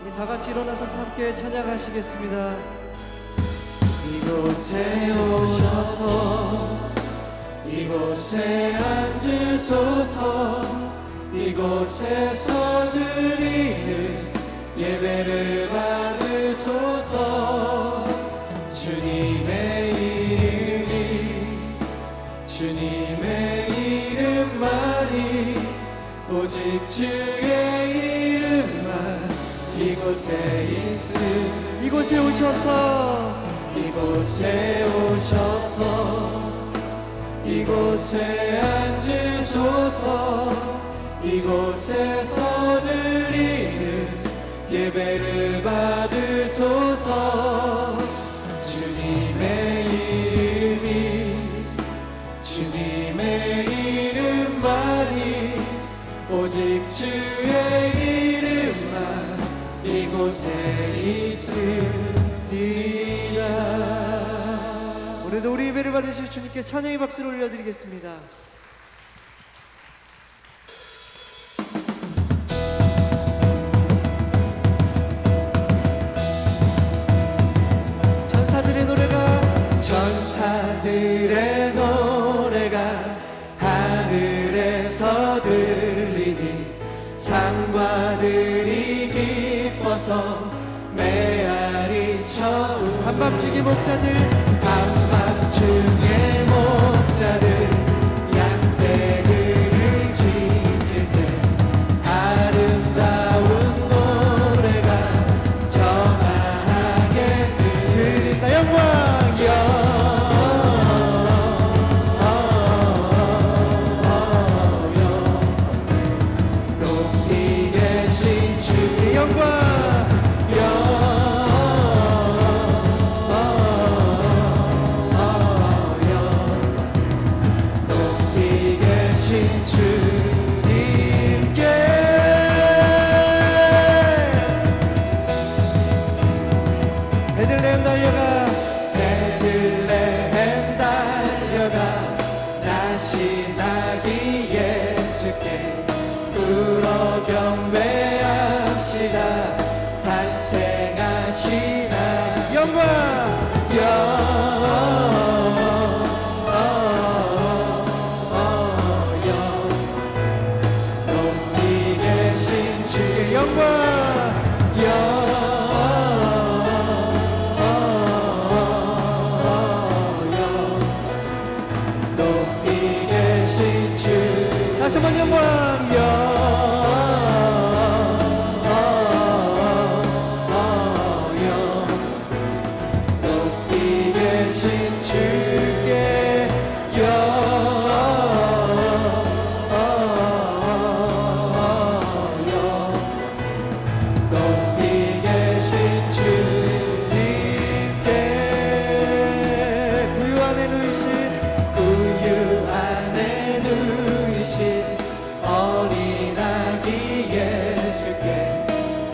우리 다 같이 일어나서 함께 찬양하시겠습니다. 이곳에 오셔서 이곳에 앉으소서. 이곳에서 드리는 예배를 받으소서. 주님의 이름만이 오직 주의 이름만 이곳에 있음. 이곳에 오셔서 이곳에 앉으소서. 이곳에서 드리는 예배를 받으소서. 주님의 이름만이 오직 주의 이름만 이곳에 있습니다. 오늘도 우리 예배를 받으실 주님께 찬양의 박수를 올려드리겠습니다. 천사들의 노래가 하늘에서 들리니 상과들이 기뻐서 메아리 쳐우. 한밤중의 목자들 양떼들을 지킬 때 아름다운 노래가 전하게 들린다. 영광 베들레헴 달려가 나시나기 예수께 울어 경배합시다. 탄생하시나 영광 높이 계신 주의 영광 다시 한번 영광 높이 계신 주께 높이 계신 주님께 구유 안에 누이신 어린 아기 예수께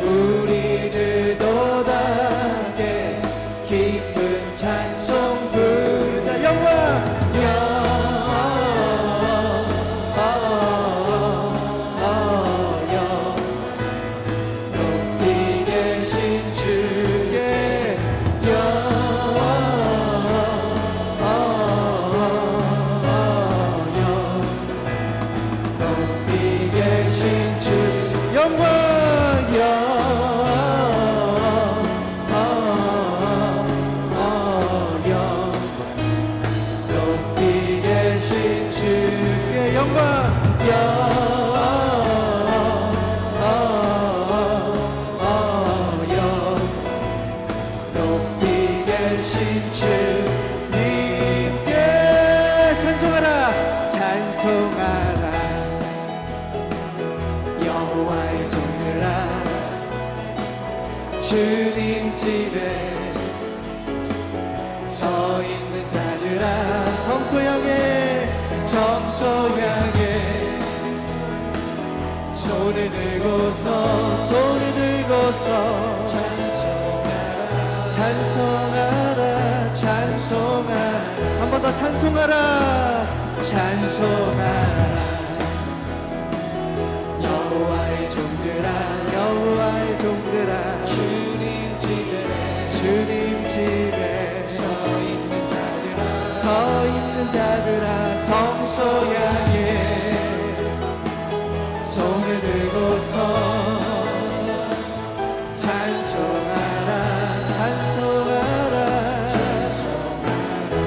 우리들도 다게 기쁜 찬송 부르자. 영광 높이 계신 주의 높이 계신 주 영광 높이 계신 주의 영광 높이 계신 주님께 찬송하라 찬송하라. 여호와의 종들아 주님 집에 서 있는 자들아 성소 향해 손을 들고서 찬송하라. 한 번 더 찬송하라. 여호와의 종들아 주님 집에 주님 집에 서 있는 자들아 서 있는 자들아 성소 향해 손을 들고서 찬송하라 찬송하라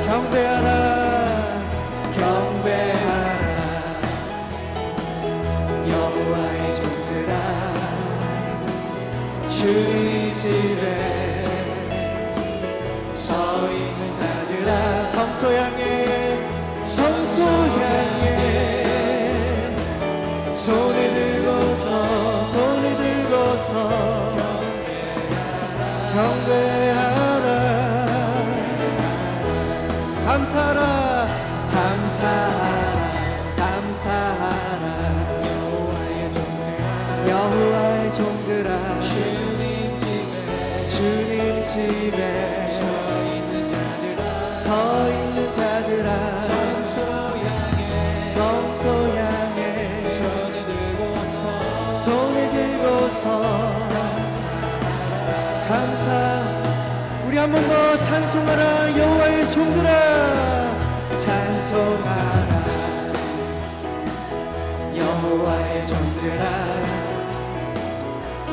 경배하라 경배하라 여호와의 종들아 주님 집에 서 있는 자들아 성소 향해 성소 향해 손을 들고서 경배하라 감사하라 감사하라 여호와의 종들아 주님 집에 서 있는 자들아 성소 향해 손을 들고서 감사 우리 한 번 더 찬송하라 여호와의 종들아 찬송하라 여호와의 종들아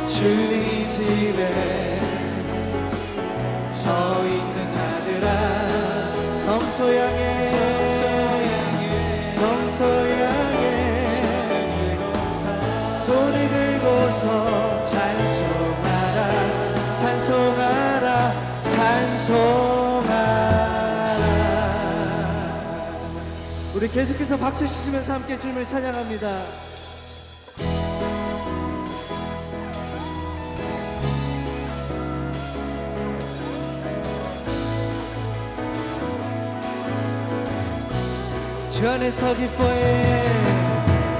주님 집에 서 있는 자들아 성소 향해 성소 향해 손을 들고서 찬송하라 우리 계속해서 박수 치시면서 함께 주님을 찬양합니다. 주 안에서 기뻐해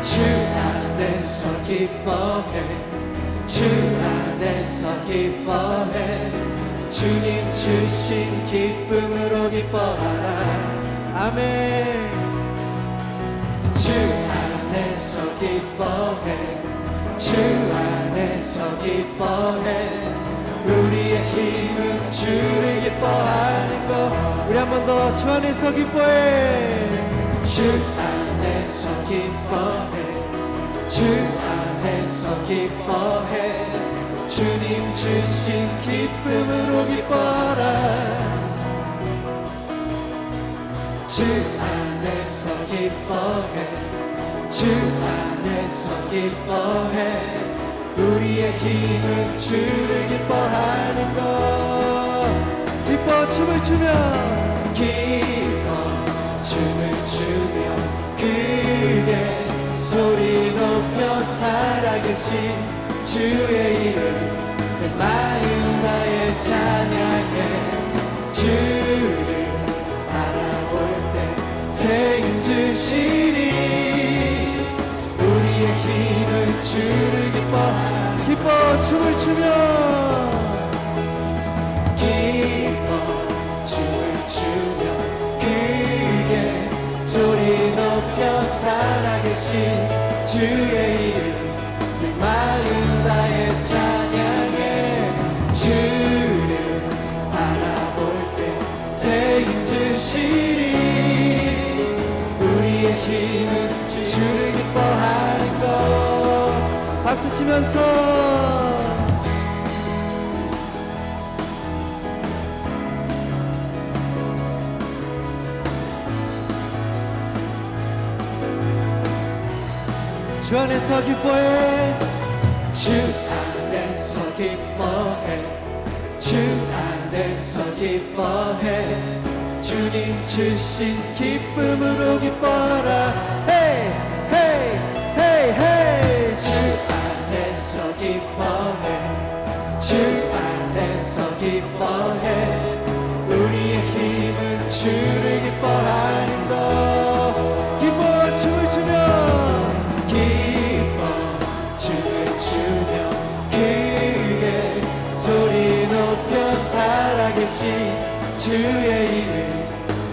주 안에서 기뻐해 주 안에서 기뻐해 주님 주신 기쁨으로 기뻐하라 아멘. 주 안에서 기뻐해 주 안에서 기뻐해 우리의 힘은 주를 기뻐하는 것 우리 한 번 더 주 안에서 기뻐해 주 안에서 기뻐해 주 안에서 기뻐해 주님 주신 기쁨으로 기뻐하라 주 안에서 기뻐해 주 안에서 기뻐해 우리의 힘은 주를 기뻐하는 것 기뻐 춤을 추며 기뻐 춤을 추며 크게 소리 높여 살아계신 주의 이름 내 마음 나의 찬양해 주를 바라볼 때 새 힘 주시니 우리의 힘은 주를 기뻐 춤을 추며 기뻐 춤을 추며 크게 소리 높여 살아계신 주의 이름 내 마음 다해 찬양해 주를 바라볼 때 새 힘 주시니 우리의 힘은 주를 기뻐하는 것 박수 치면서 주 안에서 기뻐해 주 안에서 기뻐해 주 안에서 기뻐해 주님 주신 기쁨으로 기뻐하라 헤이 헤이 헤이 헤이 주 안에서 기뻐해 주 안에서 기뻐해 우리의 힘은 주를 기뻐하는 것 기뻐 춤을 추며 기뻐 춤을 추며 크게 소리 높여 살아계신 주의 이름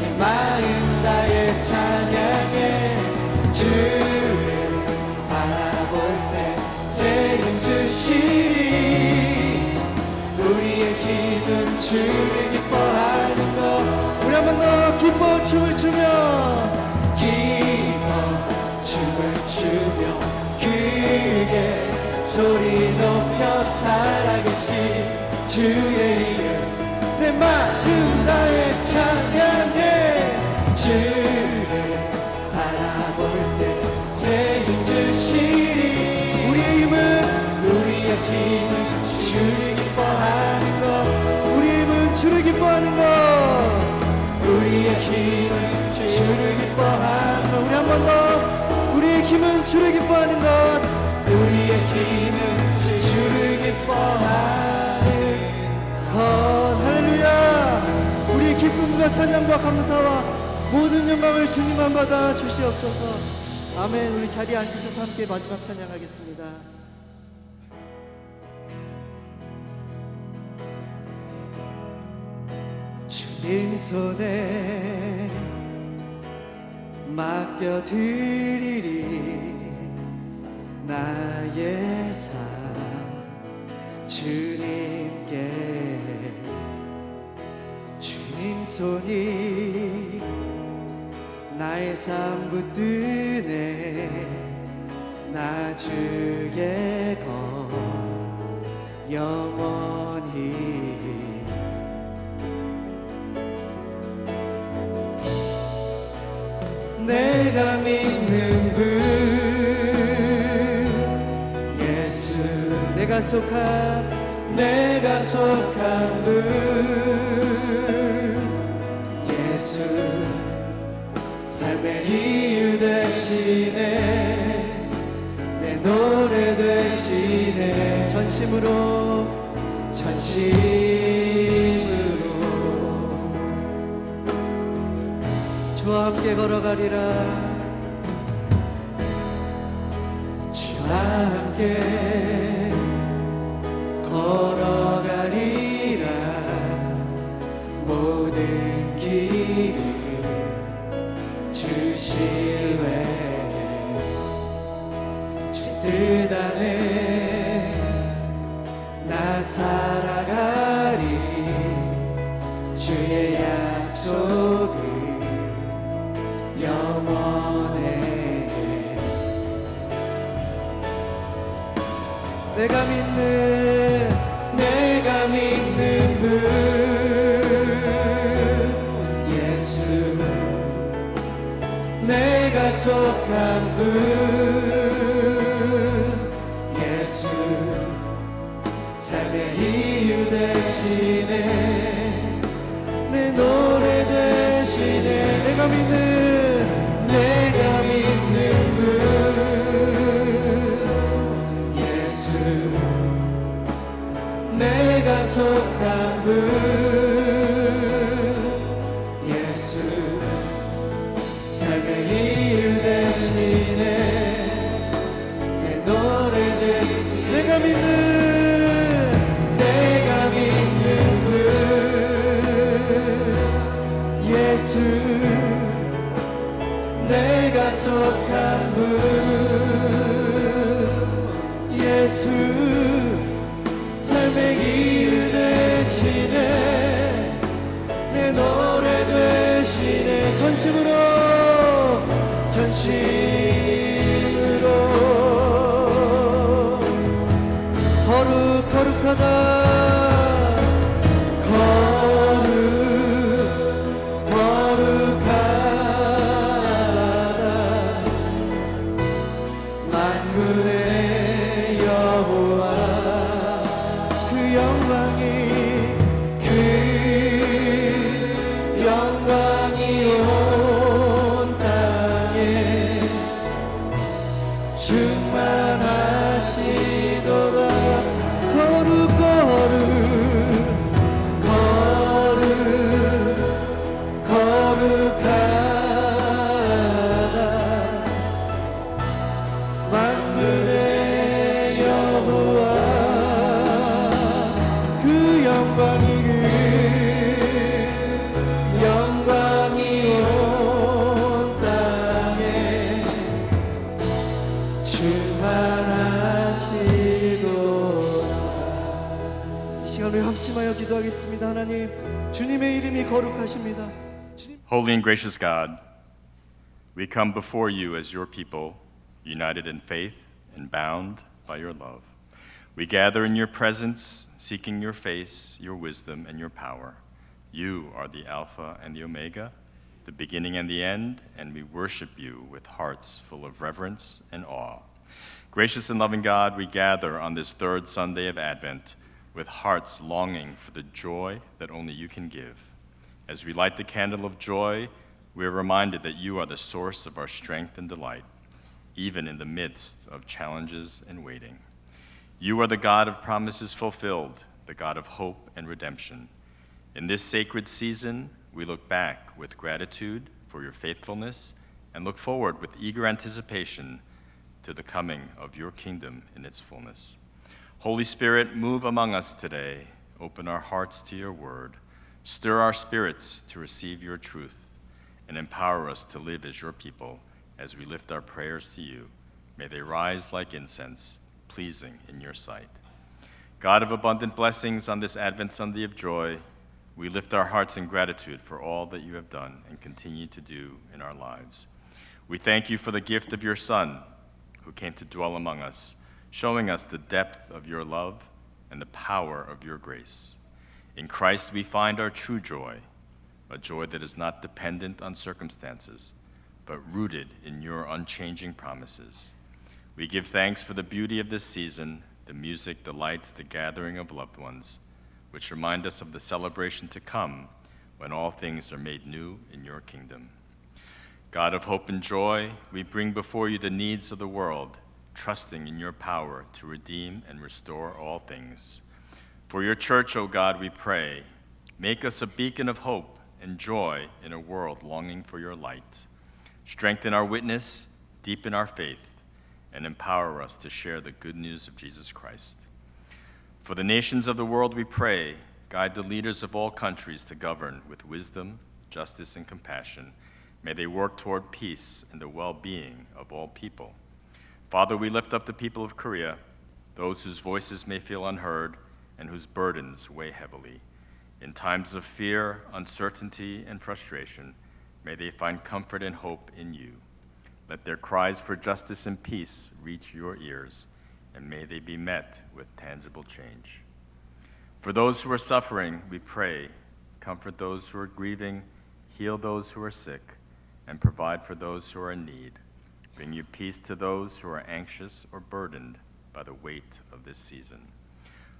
내 마음 다해 찬양해 주를 바라볼 때 새 힘 주시니 주를 기뻐하는 것. 우리 한 번 더 기뻐 춤을 추며 기뻐 춤을 추며 크게 소리 높여 살아계신 주의 이름 내 마음 다해 찬양해. 주를 바라볼 때 새 힘 주시리. 우리의 힘은 주를 기뻐하는 것. 우리의 힘은 주를 기뻐하는 것. 우리의 힘은 주를 기뻐하는 것. 우리 한 번 더. 우리의 힘은 주를 기뻐하는 것. 우리의 힘은 주를 기뻐하는 것. 할렐루야. 우리의 기쁨과 찬양과 감사와 모든 영광을 주님만 받아 주시옵소서. 아멘. 우리 자리에 앉으셔서 함께 마지막 찬양하겠습니다. 주님 손에 맡겨드리리 나의 삶 주님께. 주님 손이 나의 삶 붙드네. 나 주의 것 영원히. 내가 믿는 분 예수. 내가 속한 분 예수. 삶의 이유 되시네. 내 노래 되시네. 전심으로 주와 함께 걸어가리라. 주와 함께 걸어가리라. 모든 길을 주실래. 주 뜻 안에 나 살아가리. 주의 약속을 영원해. 내가 믿는 분 예수. 내가 속한 분 예수. 삶의 이유 되시네. 내 노래 되시네. 내가 믿는 분 예수. 내가 속한 분 예수. 삶의 이유 되시네. 내 노래 되시네. 내가 믿는 분 예수. 내가 속한 분 예수. 삶의 이유 되시네. 내 노래 되시네. 전심으로 거룩하다. 거룩하다. 만군의 여호와. 그 영광이 온 땅에 충만하시도다. 거룩하다. 만군의 여호와. 그 영광이 온 땅에 충만하시도다. 이 시간 우리 합심하여 기도하겠습니다. 하나님, 주님의 이름이 거룩하십니다. 주님. Holy and gracious God, we come before you as your people, united in faith and bound by your love. We gather in your presence, seeking your face, your wisdom, and your power. You are the Alpha and the Omega, the beginning and the end, and we worship you with hearts full of reverence and awe. Gracious and loving God, we gather on this third Sunday of Advent with hearts longing for the joy that only you can give. As we light the candle of joy, we are reminded that you are the source of our strength and delight, even in the midst of challenges and waiting. You are the God of promises fulfilled, the God of hope and redemption. In this sacred season, we look back with gratitude for your faithfulness and look forward with eager anticipation to the coming of your kingdom in its fullness. Holy Spirit, move among us today. Open our hearts to your word. Stir our spirits to receive your truth and empower us to live as your people as we lift our prayers to you. May they rise like incense, pleasing in your sight. God of abundant blessings on this Advent Sunday of joy, we lift our hearts in gratitude for all that you have done and continue to do in our lives. We thank you for the gift of your Son, who came to dwell among us, showing us the depth of your love and the power of your grace. In Christ we find our true joy, a joy that is not dependent on circumstances, but rooted in your unchanging promises. We give thanks for the beauty of this season, the music, the lights, the gathering of loved ones, which remind us of the celebration to come when all things are made new in your kingdom. God of hope and joy, we bring before you the needs of the world, trusting in your power to redeem and restore all things. For your church, O God, we pray, make us a beacon of hope and joy in a world longing for your light. Strengthen our witness, deepen our faith, and empower us to share the good news of Jesus Christ. For the nations of the world we pray, guide the leaders of all countries to govern with wisdom, justice, and compassion. May they work toward peace and the well-being of all people. Father, we lift up the people of Korea, those whose voices may feel unheard and whose burdens weigh heavily. In times of fear, uncertainty, and frustration, may they find comfort and hope in you. Let their cries for justice and peace reach your ears, and may they be met with tangible change. For those who are suffering, we pray, comfort those who are grieving, heal those who are sick, and provide for those who are in need. Bring you peace to those who are anxious or burdened by the weight of this season.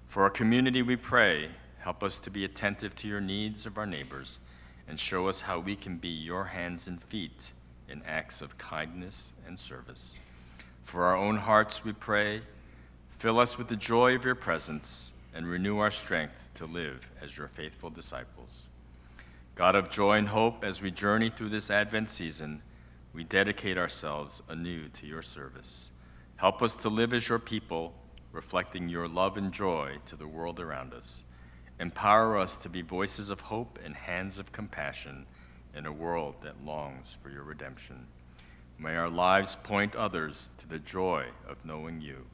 For our community, we pray, help us to be attentive to your needs of our neighbors, and show us how we can be your hands and feet in acts of kindness and service. For our own hearts, we pray, fill us with the joy of your presence and renew our strength to live as your faithful disciples. God of joy and hope, as we journey through this Advent season, we dedicate ourselves anew to your service. Help us to live as your people, reflecting your love and joy to the world around us. Empower us to be voices of hope and hands of compassion in a world that longs for your redemption. May our lives point others to the joy of knowing you.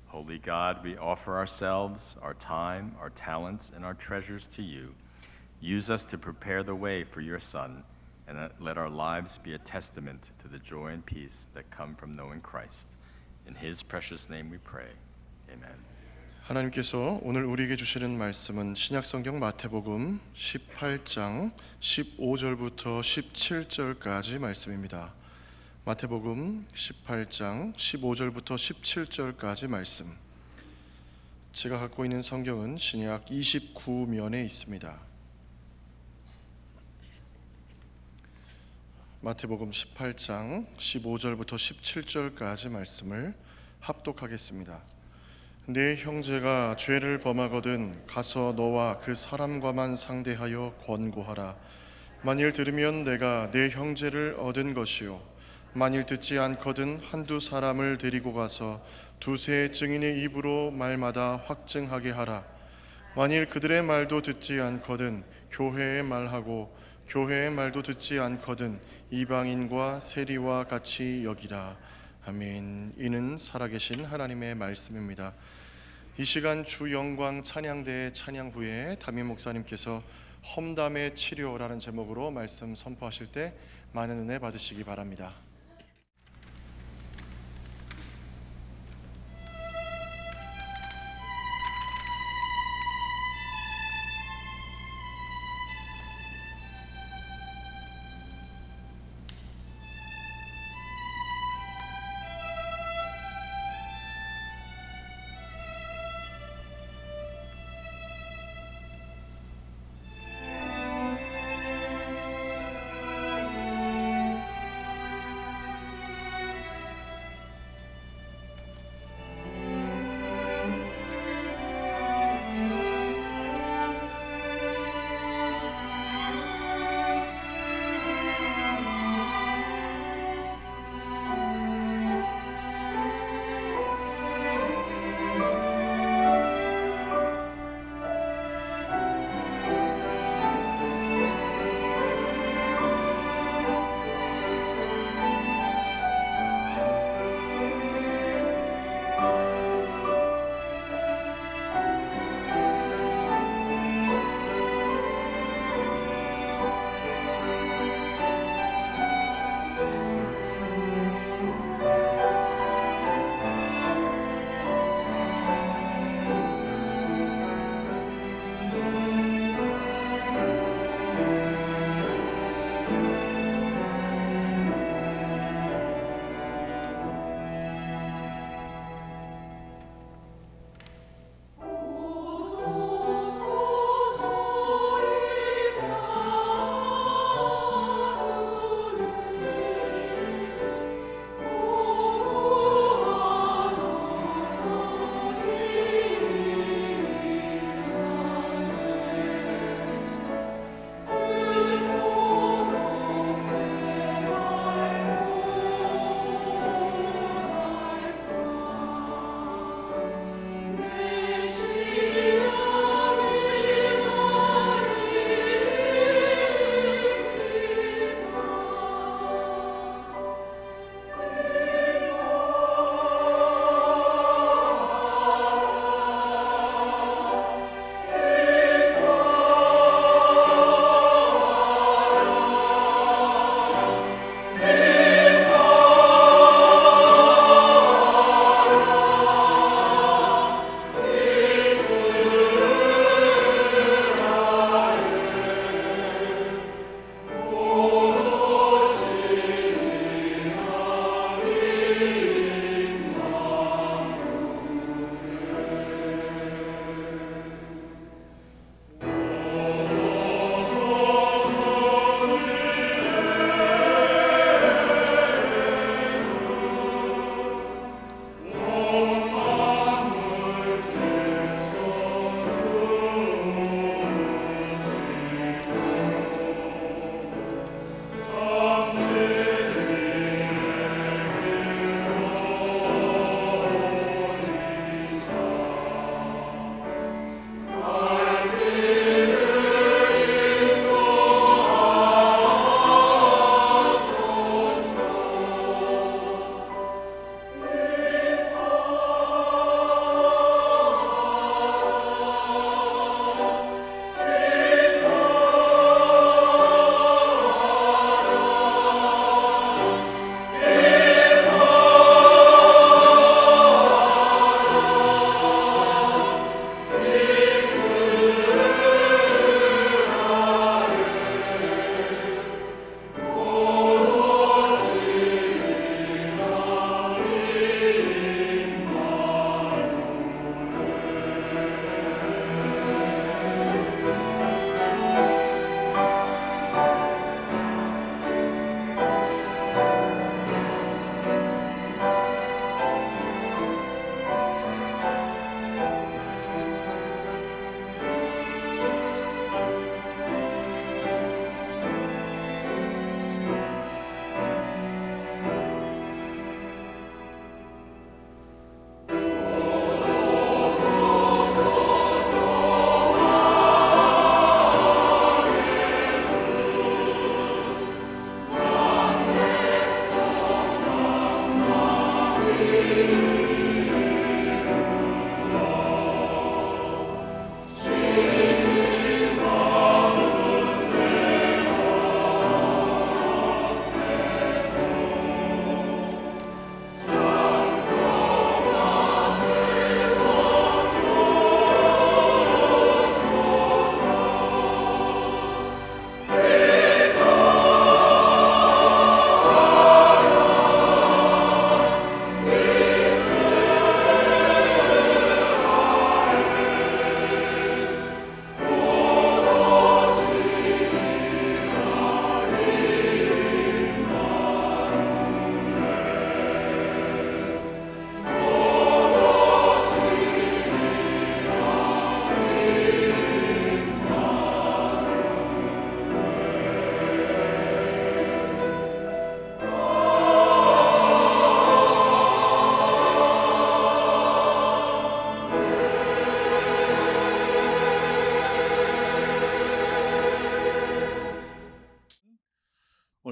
Holy God, we offer ourselves, our time, our talents, and our treasures to you. Use us to prepare the way for your Son, and let our lives be a testament to the joy and peace that come from knowing Christ. In his precious name we pray. Amen. 하나님께서 오늘 우리에게 주시는 말씀은 신약성경 마태복음 18장 15절부터 17절까지 말씀입니다. 마태복음 18장 15절부터 17절까지 말씀. 제가 갖고 있는 성경은 신약 29면에 있습니다. 마태복음 18장 15절부터 17절까지 말씀을 합독하겠습니다. 네 형제가 죄를 범하거든 가서 너와 그 사람과만 상대하여 권고하라. 만일 들으면 내가 네 형제를 얻은 것이요 만일 듣지 않거든 한두 사람을 데리고 가서 두세 증인의 입으로 말마다 확증하게 하라. 만일 그들의 말도 듣지 않거든 교회의 말하고 교회의 말도 듣지 않거든 이방인과 세리와 같이 여기라. 아멘. 이는 살아계신 하나님의 말씀입니다. 이 시간 주 영광 찬양대의 찬양 후에 담임 목사님께서 험담의 치료라는 제목으로 말씀 선포하실 때 많은 은혜 받으시기 바랍니다.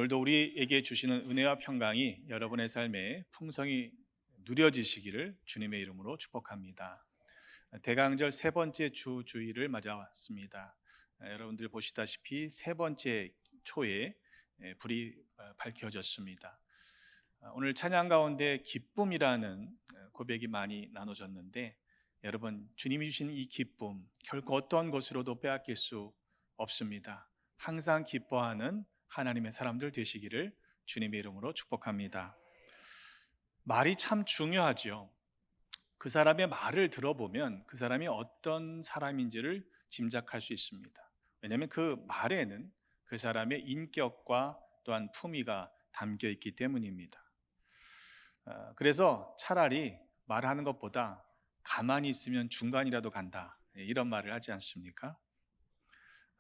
오늘도 우리에게 주시는 은혜와 평강이 여러분의 삶에 풍성히 누려지시기를 주님의 이름으로 축복합니다. 대강절 세 번째 주일을 맞아왔습니다. 여러분들 보시다시피 세 번째 초에 불이 밝혀졌습니다. 오늘 찬양 가운데 기쁨이라는 고백이 많이 나눠졌는데, 여러분, 주님이 주신 이 기쁨 결코 어떤 것으로도 빼앗길 수 없습니다. 항상 기뻐하는 하나님의 사람들 되시기를 주님의 이름으로 축복합니다. 말이 참 중요하죠. 그 사람의 말을 들어보면 그 사람이 어떤 사람인지를 짐작할 수 있습니다. 왜냐하면 그 말에는 그 사람의 인격과 또한 품위가 담겨 있기 때문입니다. 그래서 차라리 말하는 것보다 가만히 있으면 중간이라도 간다, 이런 말을 하지 않습니까?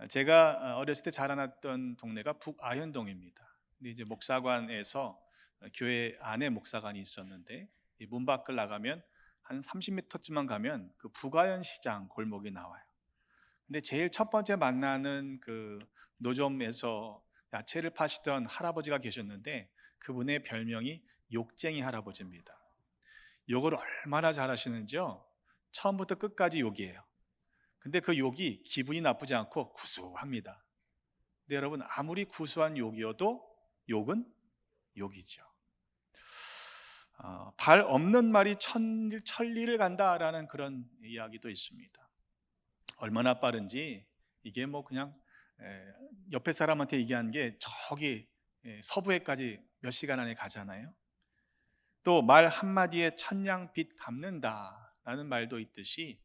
제가 어렸을 때 자라났던 동네가 북아현동입니다. 근데 이제 목사관에서 교회 안에 목사관이 있었는데, 이 문 밖을 나가면 한 30m쯤만 가면 그 북아현 시장 골목이 나와요. 근데 제일 첫 번째 만나는 그 노점에서 야채를 파시던 할아버지가 계셨는데, 그분의 별명이 욕쟁이 할아버지입니다. 욕을 얼마나 잘하시는지요? 처음부터 끝까지 욕이에요. 근데 그 욕이 기분이 나쁘지 않고 구수합니다. 근데 여러분, 아무리 구수한 욕이어도 욕은 욕이죠. 발 없는 말이 천리를 간다라는 그런 이야기도 있습니다. 얼마나 빠른지, 이게 뭐 그냥 옆에 사람한테 얘기한 게 저기 서부에까지 몇 시간 안에 가잖아요. 또 말 한마디에 천냥빚 갚는다라는 말도 있듯이,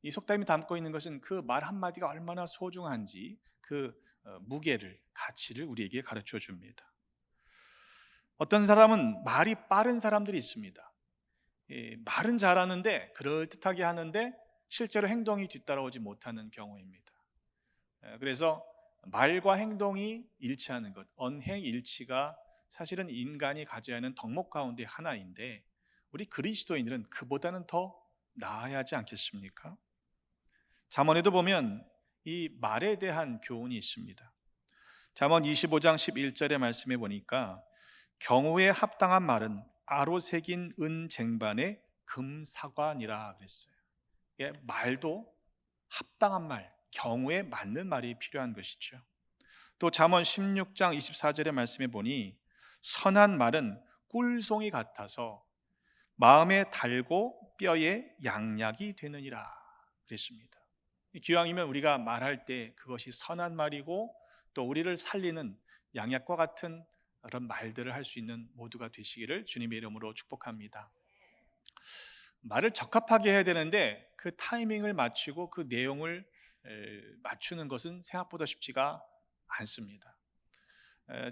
이 속담이 담고 있는 것은 그 말 한마디가 얼마나 소중한지 그 무게를, 가치를 우리에게 가르쳐 줍니다. 어떤 사람은 말이 빠른 사람들이 있습니다. 말은 잘하는데, 그럴듯하게 하는데 실제로 행동이 뒤따라오지 못하는 경우입니다. 그래서 말과 행동이 일치하는 것, 언행일치가 사실은 인간이 가져야 하는 덕목 가운데 하나인데, 우리 그리스도인들은 그보다는 더 나아야 하지 않겠습니까? 잠언에도 보면 이 말에 대한 교훈이 있습니다. 잠언 25장 11절의 말씀에 보니까 경우에 합당한 말은 아로 새긴 은 쟁반의 금사관이라 그랬어요. 말도 합당한 말, 경우에 맞는 말이 필요한 것이죠. 또 잠언 16장 24절의 말씀에 보니 선한 말은 꿀송이 같아서 마음에 달고 뼈에 양약이 되느니라 그랬습니다. 기왕이면 우리가 말할 때 그것이 선한 말이고, 또 우리를 살리는 양약과 같은 그런 말들을 할 수 있는 모두가 되시기를 주님의 이름으로 축복합니다. 말을 적합하게 해야 되는데 그 타이밍을 맞추고 그 내용을 맞추는 것은 생각보다 쉽지가 않습니다.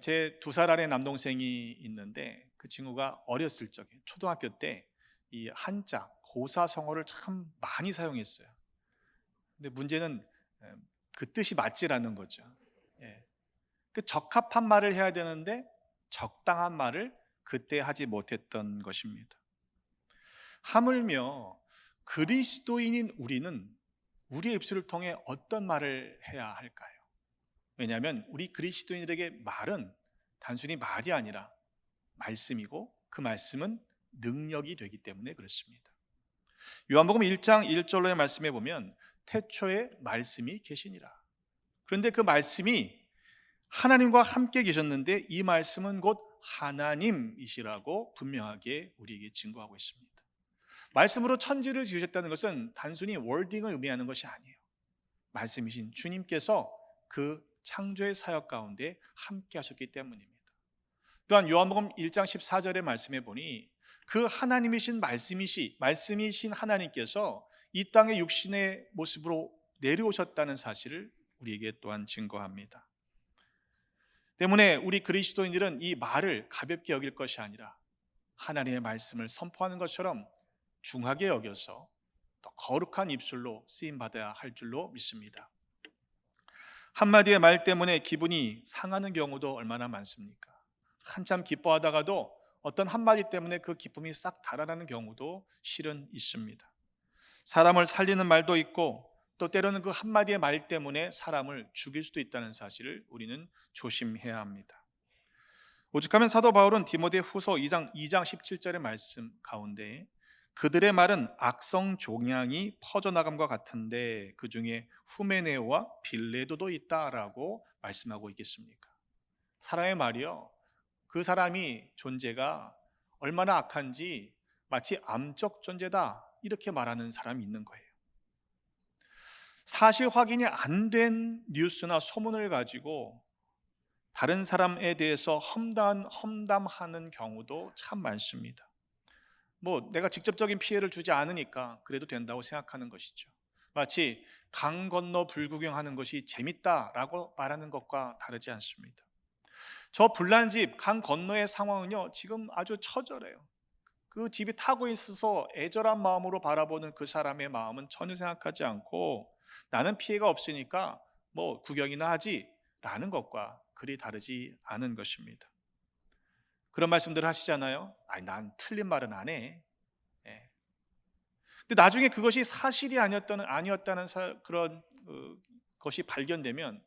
제 2살 아래 남동생이 있는데, 그 친구가 어렸을 적에 초등학교 때 이 한자 고사성어를 참 많이 사용했어요. 근데 문제는 그 뜻이 맞질 않는 거죠. 그 적합한 말을 해야 되는데 적당한 말을 그때 하지 못했던 것입니다. 하물며 그리스도인인 우리는 우리의 입술을 통해 어떤 말을 해야 할까요? 왜냐하면 우리 그리스도인들에게 말은 단순히 말이 아니라 말씀이고, 그 말씀은 능력이 되기 때문에 그렇습니다. 요한복음 1장 1절로의 말씀에 보면 태초에 말씀이 계시니라. 그런데 그 말씀이 하나님과 함께 계셨는데 이 말씀은 곧 하나님이시라고 분명하게 우리에게 증거하고 있습니다. 말씀으로 천지를 지으셨다는 것은 단순히 월딩을 의미하는 것이 아니에요. 말씀이신 주님께서 그 창조의 사역 가운데 함께 하셨기 때문입니다. 또한 요한복음 1장 14절의 말씀에 보니 그 하나님이신 말씀이신 하나님께서 이 땅의 육신의 모습으로 내려오셨다는 사실을 우리에게 또한 증거합니다. 때문에 우리 그리스도인들은 이 말을 가볍게 여길 것이 아니라 하나님의 말씀을 선포하는 것처럼 중하게 여겨서 더 거룩한 입술로 쓰임받아야 할 줄로 믿습니다. 한마디의 말 때문에 기분이 상하는 경우도 얼마나 많습니까? 한참 기뻐하다가도 어떤 한마디 때문에 그 기쁨이 싹 달아나는 경우도 실은 있습니다. 사람을 살리는 말도 있고, 또 때로는 그 한마디의 말 때문에 사람을 죽일 수도 있다는 사실을 우리는 조심해야 합니다. 오죽하면 사도 바울은 디모데 후서 2장 17절의 말씀 가운데 그들의 말은 악성 종양이 퍼져나감과 같은데 그 중에 후메네오와 빌레도도 있다라고 말씀하고 있겠습니까? 사람의 말이요, 그 사람이 존재가 얼마나 악한지 마치 암적 존재다 이렇게 말하는 사람이 있는 거예요. 사실 확인이 안 된 뉴스나 소문을 가지고 다른 사람에 대해서 험담하는 경우도 참 많습니다. 내가 직접적인 피해를 주지 않으니까 그래도 된다고 생각하는 것이죠. 마치 강 건너 불구경하는 것이 재밌다라고 말하는 것과 다르지 않습니다. 저 불난집 강 건너의 상황은요, 지금 아주 처절해요. 그 집이 타고 있어서 애절한 마음으로 바라보는 그 사람의 마음은 전혀 생각하지 않고 나는 피해가 없으니까 구경이나 하지 라는 것과 그리 다르지 않은 것입니다. 그런 말씀들 하시잖아요. 난 틀린 말은 안 해. 예. 근데 나중에 그것이 사실이 아니었다는 그런 것이 발견되면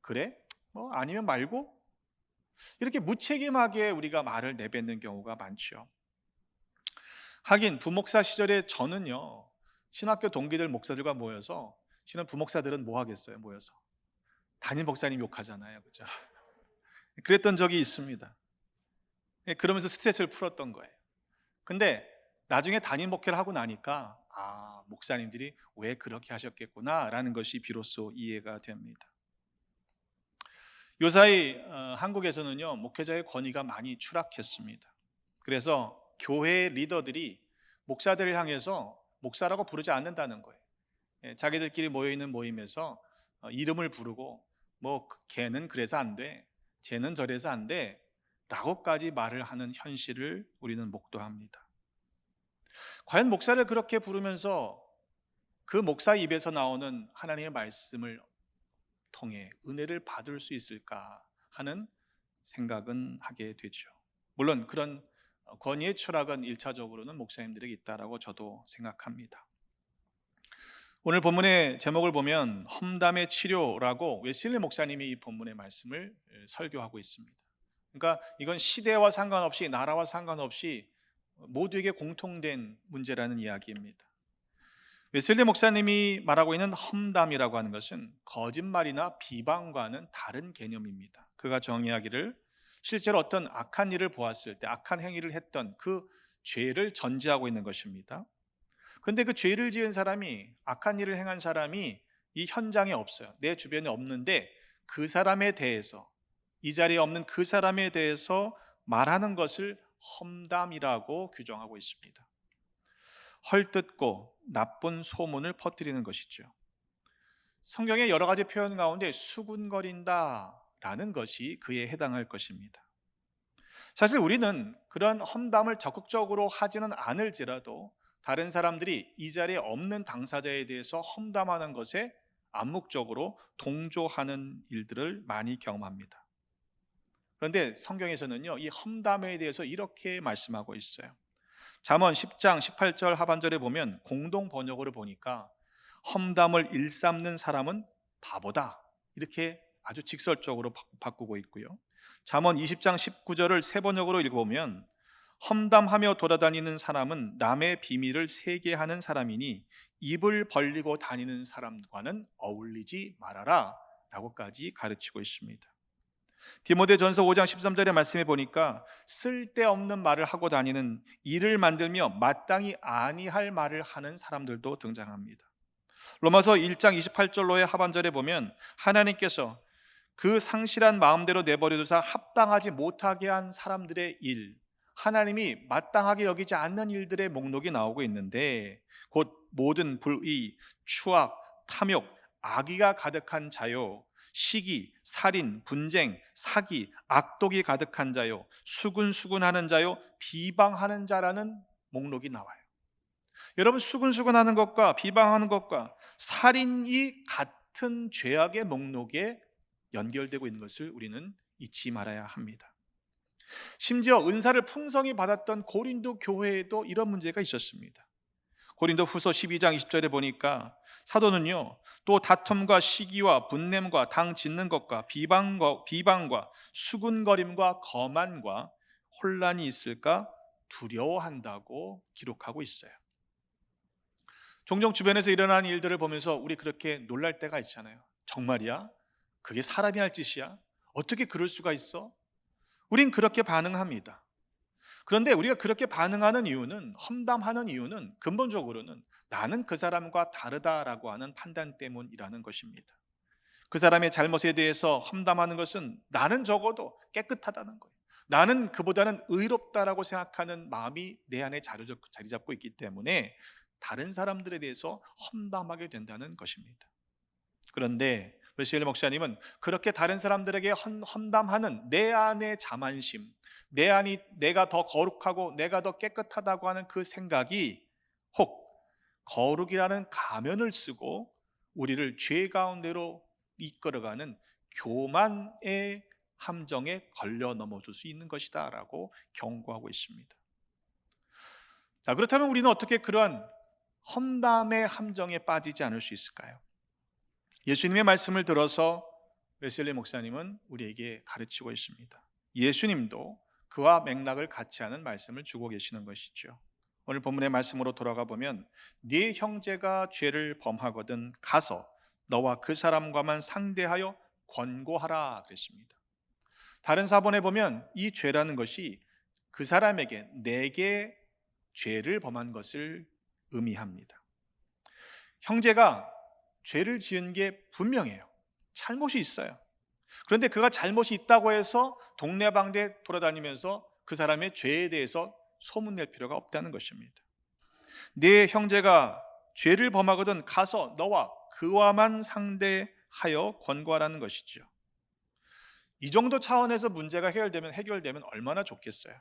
그래? 아니면 말고? 이렇게 무책임하게 우리가 말을 내뱉는 경우가 많죠. 하긴 부목사 시절에 저는요, 신학교 동기들 목사들과 모여서, 신은 부목사들은 뭐 하겠어요? 모여서 담임 목사님 욕하잖아요, 그죠? 그랬던 적이 있습니다. 그러면서 스트레스를 풀었던 거예요. 근데 나중에 담임 목회를 하고 나니까 목사님들이 왜 그렇게 하셨겠구나 라는 것이 비로소 이해가 됩니다. 요사이 한국에서는요, 목회자의 권위가 많이 추락했습니다. 그래서 교회 리더들이 목사들을 향해서 목사라고 부르지 않는다는 거예요. 자기들끼리 모여있는 모임에서 이름을 부르고 걔는 그래서 안 돼, 쟤는 저래서 안 돼 라고까지 말을 하는 현실을 우리는 목도합니다. 과연 목사를 그렇게 부르면서 그 목사 입에서 나오는 하나님의 말씀을 통해 은혜를 받을 수 있을까 하는 생각은 하게 되죠. 물론 그런 권위의 추락은 1차적으로는 목사님들에게 있다라고 저도 생각합니다. 오늘 본문의 제목을 보면 험담의 치료라고 웨슬리 목사님이 이 본문의 말씀을 설교하고 있습니다. 그러니까 이건 시대와 상관없이, 나라와 상관없이 모두에게 공통된 문제라는 이야기입니다. 웨슬리 목사님이 말하고 있는 험담이라고 하는 것은 거짓말이나 비방과는 다른 개념입니다. 그가 정의하기를 실제로 어떤 악한 일을 보았을 때, 악한 행위를 했던 그 죄를 전제하고 있는 것입니다. 그런데 그 죄를 지은 사람이, 악한 일을 행한 사람이 이 현장에 없어요. 내 주변에 없는데 그 사람에 대해서, 이 자리에 없는 그 사람에 대해서 말하는 것을 험담이라고 규정하고 있습니다. 헐뜯고 나쁜 소문을 퍼뜨리는 것이죠. 성경의 여러 가지 표현 가운데 수군거린다 라는 것이 그에 해당할 것입니다. 사실 우리는 그런 험담을 적극적으로 하지는 않을지라도 다른 사람들이 이 자리에 없는 당사자에 대해서 험담하는 것에 암묵적으로 동조하는 일들을 많이 경험합니다. 그런데 성경에서는요, 이 험담에 대해서 이렇게 말씀하고 있어요. 잠언 10장 18절 하반절에 보면 공동 번역으로 보니까 험담을 일삼는 사람은 바보다 이렇게 아주 직설적으로 바꾸고 있고요. 잠언 20장 19절을 새 번역으로 읽어보면 험담하며 돌아다니는 사람은 남의 비밀을 세게 하는 사람이니 입을 벌리고 다니는 사람과는 어울리지 말아라 라고까지 가르치고 있습니다. 디모데전서 5장 13절의 말씀에 보니까 쓸데없는 말을 하고 다니는, 일을 만들며 마땅히 아니할 말을 하는 사람들도 등장합니다. 로마서 1장 28절로의 하반절에 보면 하나님께서 그 상실한 마음대로 내버려두사 합당하지 못하게 한 사람들의 일, 하나님이 마땅하게 여기지 않는 일들의 목록이 나오고 있는데 곧 모든 불의, 추악, 탐욕, 악의가 가득한 자요, 시기, 살인, 분쟁, 사기, 악독이 가득한 자요, 수군수군하는 자요, 비방하는 자라는 목록이 나와요. 여러분, 수군수군하는 것과 비방하는 것과 살인이 같은 죄악의 목록에 연결되고 있는 것을 우리는 잊지 말아야 합니다. 심지어 은사를 풍성히 받았던 고린도 교회에도 이런 문제가 있었습니다. 고린도후서 12장 20절에 보니까 사도는요, 또 다툼과 시기와 분냄과 당 짓는 것과 비방과 수군거림과 거만과 혼란이 있을까 두려워한다고 기록하고 있어요. 종종 주변에서 일어나는 일들을 보면서 우리 그렇게 놀랄 때가 있잖아요. 정말이야? 그게 사람이 할 짓이야? 어떻게 그럴 수가 있어? 우린 그렇게 반응합니다. 그런데 우리가 그렇게 반응하는 이유는, 험담하는 이유는 근본적으로는 나는 그 사람과 다르다라고 하는 판단 때문이라는 것입니다. 그 사람의 잘못에 대해서 험담하는 것은 나는 적어도 깨끗하다는 거예요. 나는 그보다는 의롭다라고 생각하는 마음이 내 안에 자리 잡고 있기 때문에 다른 사람들에 대해서 험담하게 된다는 것입니다. 그런데 웨슬리 목사님은 그렇게 다른 사람들에게 험담하는 내 안의 자만심, 내 안이 내가 더 거룩하고 내가 더 깨끗하다고 하는 그 생각이 혹 거룩이라는 가면을 쓰고 우리를 죄 가운데로 이끌어가는 교만의 함정에 걸려 넘어질 수 있는 것이다 라고 경고하고 있습니다. 자, 그렇다면 우리는 어떻게 그러한 험담의 함정에 빠지지 않을 수 있을까요? 예수님의 말씀을 들어서 웨슬리 목사님은 우리에게 가르치고 있습니다. 예수님도 그와 맥락을 같이 하는 말씀을 주고 계시는 것이죠. 오늘 본문의 말씀으로 돌아가 보면 네 형제가 죄를 범하거든 가서 너와 그 사람과만 상대하여 권고하라 그랬습니다. 다른 사본에 보면 이 죄라는 것이 그 사람에게 내게 죄를 범한 것을 의미합니다. 형제가 죄를 지은 게 분명해요. 잘못이 있어요. 그런데 그가 잘못이 있다고 해서 동네방네 돌아다니면서 그 사람의 죄에 대해서 소문낼 필요가 없다는 것입니다. 네 형제가 죄를 범하거든 가서 너와 그와만 상대하여 권고하라는 것이죠. 이 정도 차원에서 문제가 해결되면 얼마나 좋겠어요.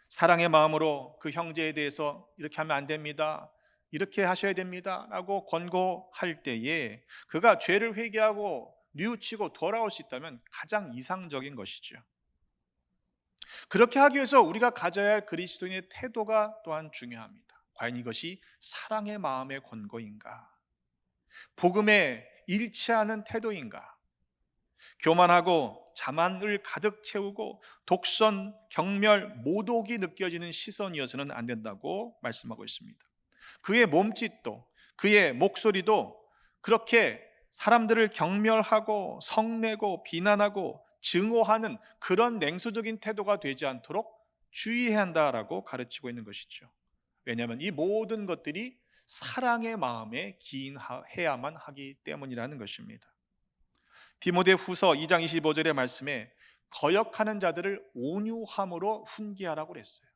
사랑의 마음으로 그 형제에 대해서 이렇게 하면 안 됩니다, 이렇게 하셔야 됩니다 라고 권고할 때에 그가 죄를 회개하고 뉘우치고 돌아올 수 있다면 가장 이상적인 것이죠. 그렇게 하기 위해서 우리가 가져야 할 그리스도인의 태도가 또한 중요합니다. 과연 이것이 사랑의 마음의 권고인가? 복음에 일치하는 태도인가? 교만하고 자만을 가득 채우고 독선, 경멸, 모독이 느껴지는 시선이어서는 안 된다고 말씀하고 있습니다. 그의 몸짓도 그의 목소리도 그렇게 사람들을 경멸하고 성내고 비난하고 증오하는 그런 냉소적인 태도가 되지 않도록 주의해야 한다라고 가르치고 있는 것이죠. 왜냐하면 이 모든 것들이 사랑의 마음에 기인해야만 하기 때문이라는 것입니다. 디모데후서 2장 25절의 말씀에 거역하는 자들을 온유함으로 훈계하라고 그랬어요.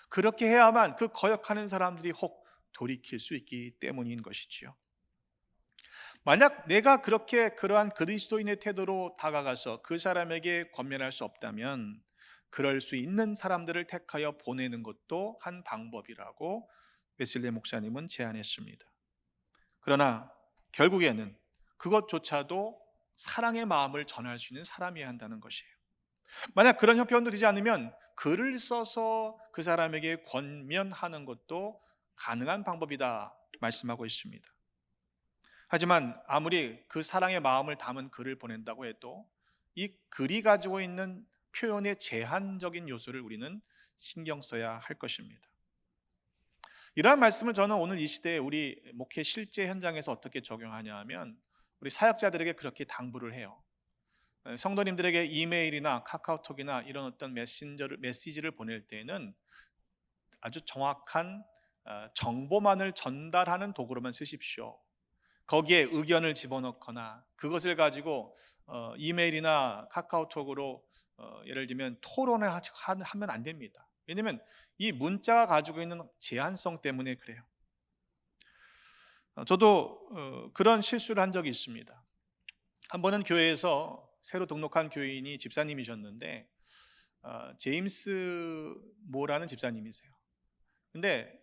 그렇게 해야만 그 거역하는 사람들이 혹 돌이킬 수 있기 때문인 것이지요. 만약 내가 그렇게 그러한 그리스도인의 태도로 다가가서 그 사람에게 권면할 수 없다면 그럴 수 있는 사람들을 택하여 보내는 것도 한 방법이라고 웨슬리 목사님은 제안했습니다. 그러나 결국에는 그것조차도 사랑의 마음을 전할 수 있는 사람이어야 한다는 것이에요. 만약 그런 형편도 되지 않으면 글을 써서 그 사람에게 권면하는 것도 가능한 방법이다 말씀하고 있습니다. 하지만 아무리 그 사랑의 마음을 담은 글을 보낸다고 해도 이 글이 가지고 있는 표현의 제한적인 요소를 우리는 신경 써야 할 것입니다. 이러한 말씀을 저는 오늘 이 시대에 우리 목회 실제 현장에서 어떻게 적용하냐 하면 우리 사역자들에게 그렇게 당부를 해요. 성도님들에게 이메일이나 카카오톡이나 이런 어떤 메시지를 보낼 때에는 아주 정확한 정보만을 전달하는 도구로만 쓰십시오. 거기에 의견을 집어넣거나 그것을 가지고 이메일이나 카카오톡으로 예를 들면 토론을 하면 안 됩니다. 왜냐하면 이 문자가 가지고 있는 제한성 때문에 그래요. 저도 그런 실수를 한 적이 있습니다. 한 번은 교회에서 새로 등록한 교인이 집사님이셨는데 제임스 모라는 집사님이세요. 근데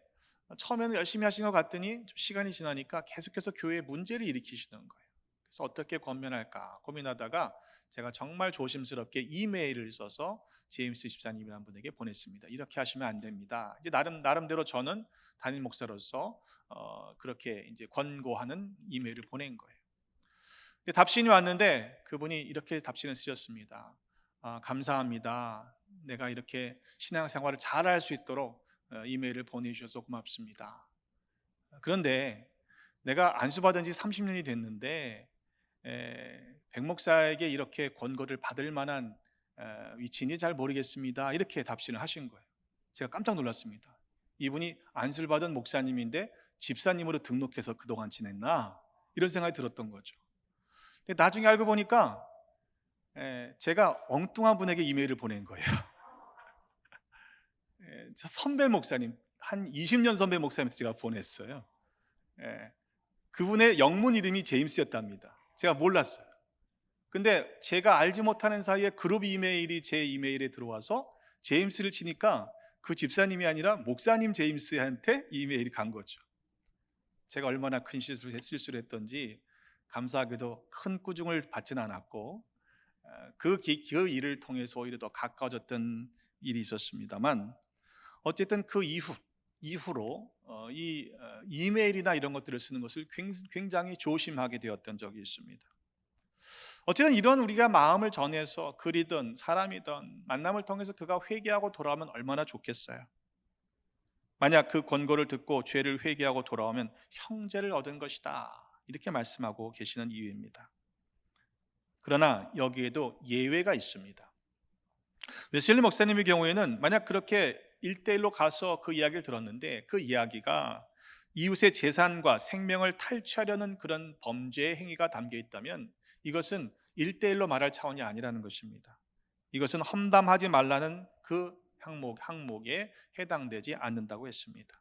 처음에는 열심히 하신 것 같더니 좀 시간이 지나니까 계속해서 교회에 문제를 일으키시는 거예요. 그래서 어떻게 권면할까 고민하다가 제가 정말 조심스럽게 이메일을 써서 제임스 집사님이라는 분에게 보냈습니다. 이렇게 하시면 안 됩니다. 이제 나름대로 저는 담임 목사로서 그렇게 이제 권고하는 이메일을 보낸 거예요. 근데 답신이 왔는데 그분이 이렇게 답신을 쓰셨습니다. 감사합니다. 내가 이렇게 신앙생활을 잘할 수 있도록 이메일을 보내주셔서 고맙습니다. 그런데 내가 안수받은 지 30년이 됐는데 백 목사에게 이렇게 권고를 받을 만한 위치인지 잘 모르겠습니다. 이렇게 답신을 하신 거예요. 제가 깜짝 놀랐습니다. 이분이 안수를 받은 목사님인데 집사님으로 등록해서 그동안 지냈나? 이런 생각이 들었던 거죠. 근데 나중에 알고 보니까 제가 엉뚱한 분에게 이메일을 보낸 거예요. 저 선배 목사님, 한 20년 선배 목사님한테 제가 보냈어요. 그분의 영문 이름이 제임스였답니다. 제가 몰랐어요. 근데 제가 알지 못하는 사이에 그룹 이메일이 제 이메일에 들어와서 제임스를 치니까 그 집사님이 아니라 목사님 제임스한테 이메일이 간 거죠. 제가 얼마나 큰 실수를 했던지 감사하게도 큰 꾸중을 받지는 않았고 그 일을 통해서 오히려 더 가까워졌던 일이 있었습니다만, 어쨌든 그 이후로 이 이메일이나 이런 것들을 쓰는 것을 굉장히 조심하게 되었던 적이 있습니다. 어쨌든 이런 우리가 마음을 전해서 글이든 사람이든 만남을 통해서 그가 회개하고 돌아오면 얼마나 좋겠어요. 만약 그 권고를 듣고 죄를 회개하고 돌아오면 형제를 얻은 것이다, 이렇게 말씀하고 계시는 이유입니다. 그러나 여기에도 예외가 있습니다. 웨슬리 목사님의 경우에는 만약 그렇게 1대1로 가서 그 이야기를 들었는데 그 이야기가 이웃의 재산과 생명을 탈취하려는 그런 범죄의 행위가 담겨 있다면 이것은 1대1로 말할 차원이 아니라는 것입니다. 이것은 험담하지 말라는 그 항목에 해당되지 않는다고 했습니다.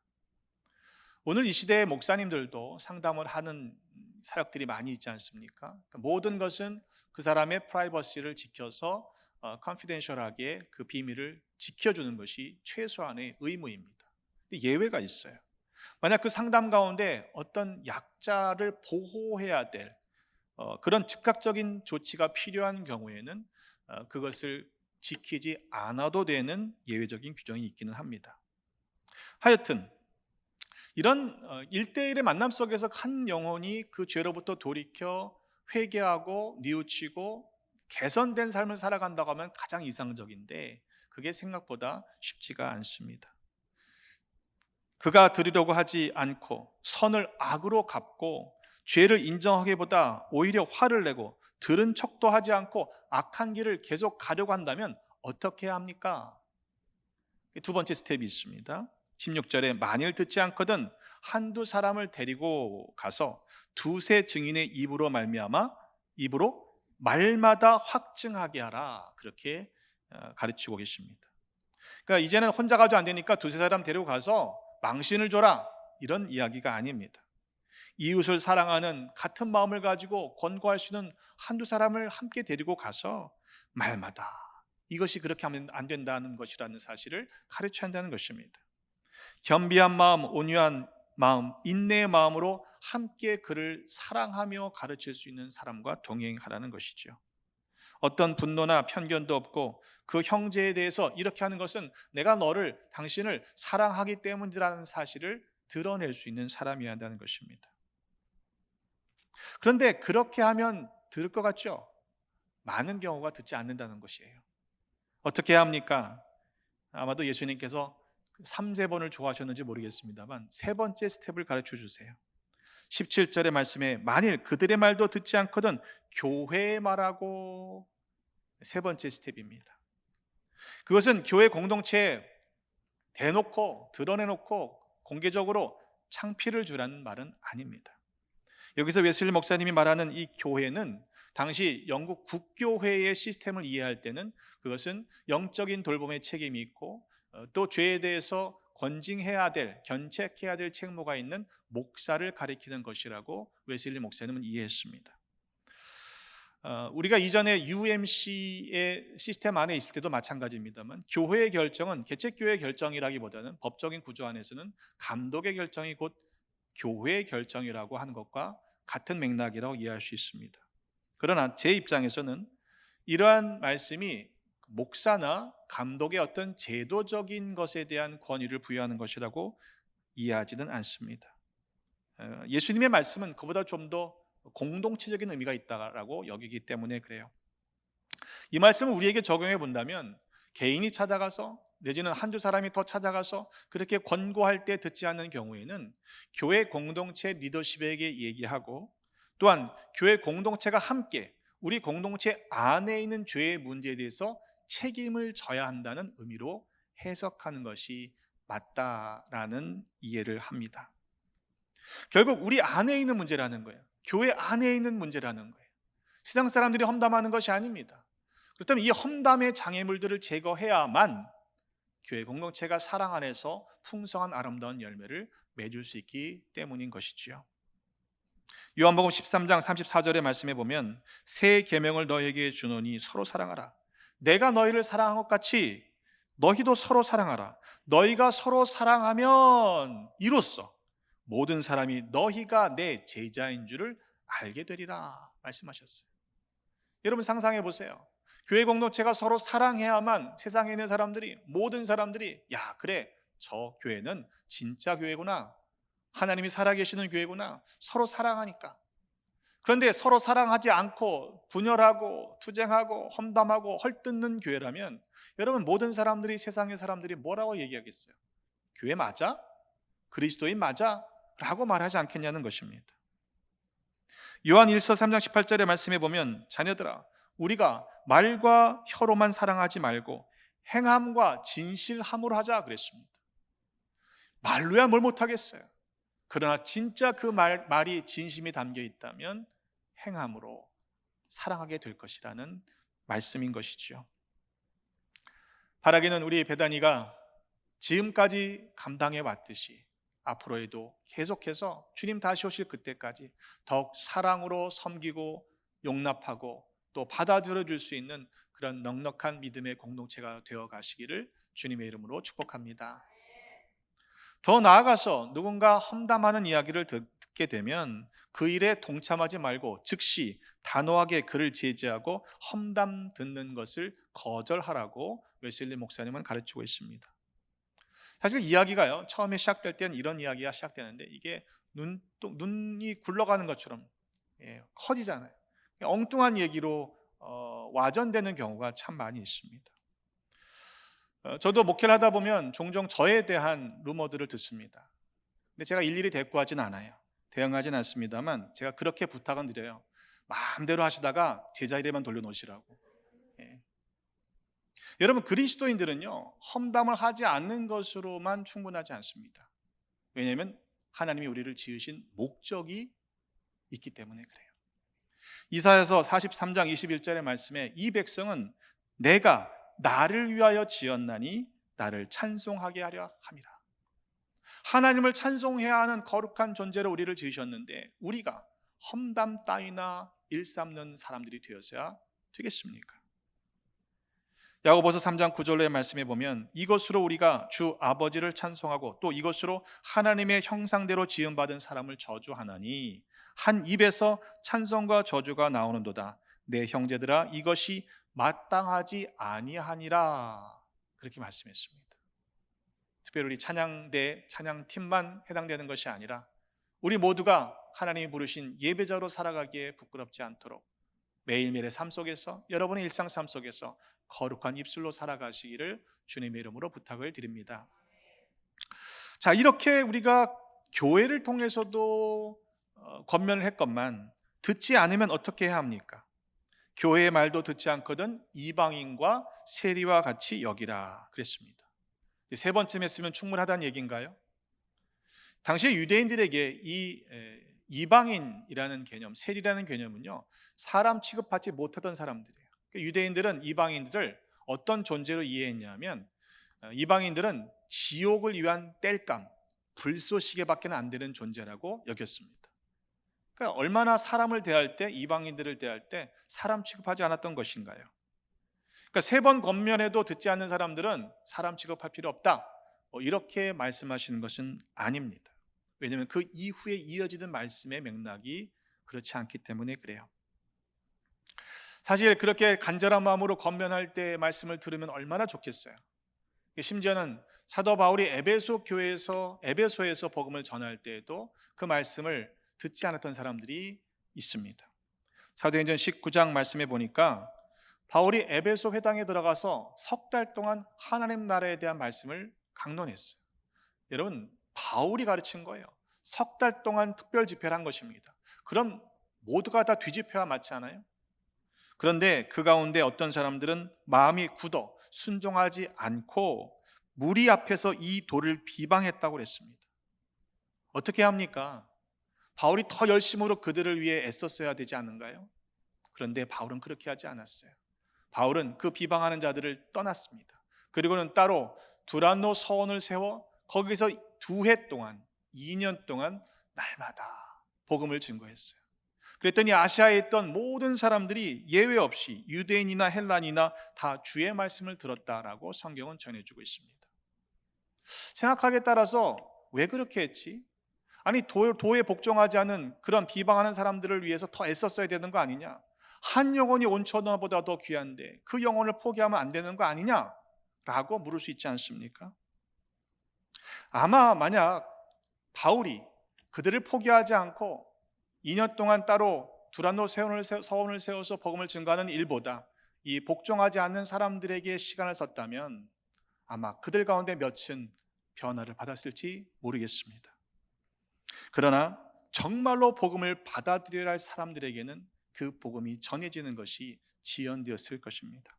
오늘 이 시대의 목사님들도 상담을 하는 사역들이 많이 있지 않습니까? 그러니까 모든 것은 그 사람의 프라이버시를 지켜서 컨피덴셜하게 그 비밀을 지켜주는 것이 최소한의 의무입니다. 근데 예외가 있어요. 만약 그 상담 가운데 어떤 약자를 보호해야 될 그런 즉각적인 조치가 필요한 경우에는 그것을 지키지 않아도 되는 예외적인 규정이 있기는 합니다. 하여튼 이런 1대1의 만남 속에서 한 영혼이 그 죄로부터 돌이켜 회개하고 뉘우치고 개선된 삶을 살아간다고 하면 가장 이상적인데 그게 생각보다 쉽지가 않습니다. 그가 들으려고 하지 않고 선을 악으로 갚고 죄를 인정하기보다 오히려 화를 내고 들은 척도 하지 않고 악한 길을 계속 가려고 한다면 어떻게 해야 합니까? 두 번째 스텝이 있습니다. 16절에 만일 듣지 않거든 한두 사람을 데리고 가서 두세 증인의 입으로 말마다 확증하게 하라, 그렇게 가르치고 계십니다. 그러니까 이제는 혼자 가도 안 되니까 두세 사람 데리고 가서 망신을 줘라, 이런 이야기가 아닙니다. 이웃을 사랑하는 같은 마음을 가지고 권고할 수 있는 한두 사람을 함께 데리고 가서 말마다 이것이 그렇게 하면 안 된다는 것이라는 사실을 가르쳐야 한다는 것입니다. 겸비한 마음, 온유한 마음, 인내의 마음으로 함께 그를 사랑하며 가르칠 수 있는 사람과 동행하라는 것이죠. 어떤 분노나 편견도 없고 그 형제에 대해서 이렇게 하는 것은 내가 당신을 사랑하기 때문이라는 사실을 드러낼 수 있는 사람이어야 한다는 것입니다. 그런데 그렇게 하면 들을 것 같죠? 많은 경우가 듣지 않는다는 것이에요. 어떻게 해야 합니까? 아마도 예수님께서 3세번을 좋아하셨는지 모르겠습니다만 세 번째 스텝을 가르쳐 주세요. 17절의 말씀에 만일 그들의 말도 듣지 않거든 교회의 말하고, 세 번째 스텝입니다. 그것은 교회 공동체에 대놓고 드러내놓고 공개적으로 창피를 주라는 말은 아닙니다. 여기서 웨슬리 목사님이 말하는 이 교회는 당시 영국 국교회의 시스템을 이해할 때는 그것은 영적인 돌봄의 책임이 있고 또 죄에 대해서 권징해야 될, 견책해야 될 책무가 있는 목사를 가리키는 것이라고 웨슬리 목사님은 이해했습니다. 우리가 이전에 UMC의 시스템 안에 있을 때도 마찬가지입니다만 교회의 결정은 개척교회의 결정이라기보다는 법적인 구조 안에서는 감독의 결정이 곧 교회의 결정이라고 하는 것과 같은 맥락이라고 이해할 수 있습니다. 그러나 제 입장에서는 이러한 말씀이 목사나 감독의 어떤 제도적인 것에 대한 권위를 부여하는 것이라고 이해하지는 않습니다. 예수님의 말씀은 그보다 좀 더 공동체적인 의미가 있다고 여기기 때문에 그래요. 이 말씀을 우리에게 적용해 본다면 개인이 찾아가서 내지는 한두 사람이 더 찾아가서 그렇게 권고할 때 듣지 않는 경우에는 교회 공동체 리더십에게 얘기하고, 또한 교회 공동체가 함께 우리 공동체 안에 있는 죄의 문제에 대해서 책임을 져야 한다는 의미로 해석하는 것이 맞다라는 이해를 합니다. 결국 우리 안에 있는 문제라는 거예요. 교회 안에 있는 문제라는 거예요. 세상 사람들이 험담하는 것이 아닙니다. 그렇다면 이 험담의 장애물들을 제거해야만 교회 공동체가 사랑 안에서 풍성한 아름다운 열매를 맺을 수 있기 때문인 것이지요. 요한복음 13장 34절의 말씀에 보면 새 계명을 너희에게 주노니 서로 사랑하라. 내가 너희를 사랑한 것 같이 너희도 서로 사랑하라. 너희가 서로 사랑하면 이로써 모든 사람이 너희가 내 제자인 줄을 알게 되리라 말씀하셨어요. 여러분 상상해 보세요. 교회 공동체가 서로 사랑해야만 세상에 있는 사람들이, 모든 사람들이 야 그래 저 교회는 진짜 교회구나, 하나님이 살아계시는 교회구나, 서로 사랑하니까. 그런데 서로 사랑하지 않고 분열하고 투쟁하고 험담하고 헐뜯는 교회라면 여러분 모든 사람들이, 세상의 사람들이 뭐라고 얘기하겠어요? 교회 맞아? 그리스도인 맞아? 라고 말하지 않겠냐는 것입니다. 요한 1서 3장 18절의 말씀에 보면 자녀들아 우리가 말과 혀로만 사랑하지 말고 행함과 진실함으로 하자 그랬습니다. 말로야 뭘 못하겠어요. 그러나 진짜 그 말이 진심이 담겨 있다면 행함으로 사랑하게 될 것이라는 말씀인 것이지요. 바라기는 우리 배단이가 지금까지 감당해 왔듯이 앞으로에도 계속해서 주님 다시 오실 그때까지 더욱 사랑으로 섬기고 용납하고 또 받아들여 줄 수 있는 그런 넉넉한 믿음의 공동체가 되어 가시기를 주님의 이름으로 축복합니다. 더 나아가서 누군가 험담하는 이야기를 듣게 되면 그 일에 동참하지 말고 즉시 단호하게 그를 제지하고 험담 듣는 것을 거절하라고 웨슬리 목사님은 가르치고 있습니다. 사실 이야기가요, 처음에 시작될 때는 이런 이야기가 시작되는데 이게 눈이 굴러가는 것처럼 커지잖아요. 엉뚱한 얘기로 와전되는 경우가 참 많이 있습니다. 저도 목회를 하다 보면 종종 저에 대한 루머들을 듣습니다. 근데 제가 일일이 대꾸하지는 않아요. 대응하지는 않습니다만 제가 그렇게 부탁은 드려요. 마음대로 하시다가 제자리에만 돌려놓으시라고. 여러분 그리스도인들은요 험담을 하지 않는 것으로만 충분하지 않습니다. 왜냐하면 하나님이 우리를 지으신 목적이 있기 때문에 그래요. 이사야서 43장 21절의 말씀에 이 백성은 내가 나를 위하여 지었나니 나를 찬송하게 하려 함이라. 하나님을 찬송해야 하는 거룩한 존재로 우리를 지으셨는데 우리가 험담 따위나 일삼는 사람들이 되어서야 되겠습니까? 야고보서 3장 9절의 말씀에 보면 이것으로 우리가 주 아버지를 찬송하고 또 이것으로 하나님의 형상대로 지음받은 사람을 저주하나니 한 입에서 찬송과 저주가 나오는도다. 내 형제들아 이것이 마땅하지 아니하니라. 그렇게 말씀했습니다. 특별히 우리 찬양대 찬양팀만 해당되는 것이 아니라 우리 모두가 하나님이 부르신 예배자로 살아가기에 부끄럽지 않도록 매일매일의 삶 속에서, 여러분의 일상 삶 속에서 거룩한 입술로 살아가시기를 주님의 이름으로 부탁을 드립니다. 자, 이렇게 우리가 교회를 통해서도 권면을 했건만 듣지 않으면 어떻게 해야 합니까? 교회의 말도 듣지 않거든 이방인과 세리와 같이 여기라 그랬습니다. 세 번쯤 했으면 충분하다는 얘기인가요? 당시 유대인들에게 이 이방인이라는 개념, 세리라는 개념은요 사람 취급하지 못하던 사람들이에요. 유대인들은 이방인들을 어떤 존재로 이해했냐면 이방인들은 지옥을 위한 땔감, 불쏘시개밖에 안 되는 존재라고 여겼습니다. 그러니까 얼마나 사람을 대할 때, 이방인들을 대할 때 사람 취급하지 않았던 것인가요? 그러니까 세 번 권면해도 듣지 않는 사람들은 사람 취급할 필요 없다, 이렇게 말씀하시는 것은 아닙니다. 왜냐하면 그 이후에 이어지는 말씀의 맥락이 그렇지 않기 때문에 그래요. 사실 그렇게 간절한 마음으로 권면할 때 말씀을 들으면 얼마나 좋겠어요. 심지어는 사도 바울이 에베소에서 복음을 전할 때에도 그 말씀을 듣지 않았던 사람들이 있습니다. 사도행전 19장 말씀에 보니까 바울이 에베소 회당에 들어가서 석 달 동안 하나님 나라에 대한 말씀을 강론했어요. 여러분, 바울이 가르친 거예요. 석 달 동안 특별 집회를 한 것입니다. 그럼 모두가 다 뒤집혀야 맞지 않아요? 그런데 그 가운데 어떤 사람들은 마음이 굳어 순종하지 않고 무리 앞에서 이 도를 비방했다고 그랬습니다. 어떻게 합니까? 바울이 더 열심으로 그들을 위해 애썼어야 되지 않은가요? 그런데 바울은 그렇게 하지 않았어요. 바울은 그 비방하는 자들을 떠났습니다. 그리고는 따로 두란노 서원을 세워 거기서 2해 동안, 2년 동안 날마다 복음을 증거했어요. 그랬더니 아시아에 있던 모든 사람들이 예외 없이 유대인이나 헬란이나 다 주의 말씀을 들었다라고 성경은 전해주고 있습니다. 생각하기에 따라서 왜 그렇게 했지? 아니, 도에 복종하지 않은 그런 비방하는 사람들을 위해서 더 애썼어야 되는 거 아니냐? 한 영혼이 온천하보다 더 귀한데 그 영혼을 포기하면 안 되는 거 아니냐? 라고 물을 수 있지 않습니까? 아마 만약 바울이 그들을 포기하지 않고 2년 동안 따로 두란노 서원을 세워서 복음을 증거하는 일보다 이 복종하지 않는 사람들에게 시간을 썼다면 아마 그들 가운데 몇은 변화를 받았을지 모르겠습니다. 그러나 정말로 복음을 받아들여야 할 사람들에게는 그 복음이 전해지는 것이 지연되었을 것입니다.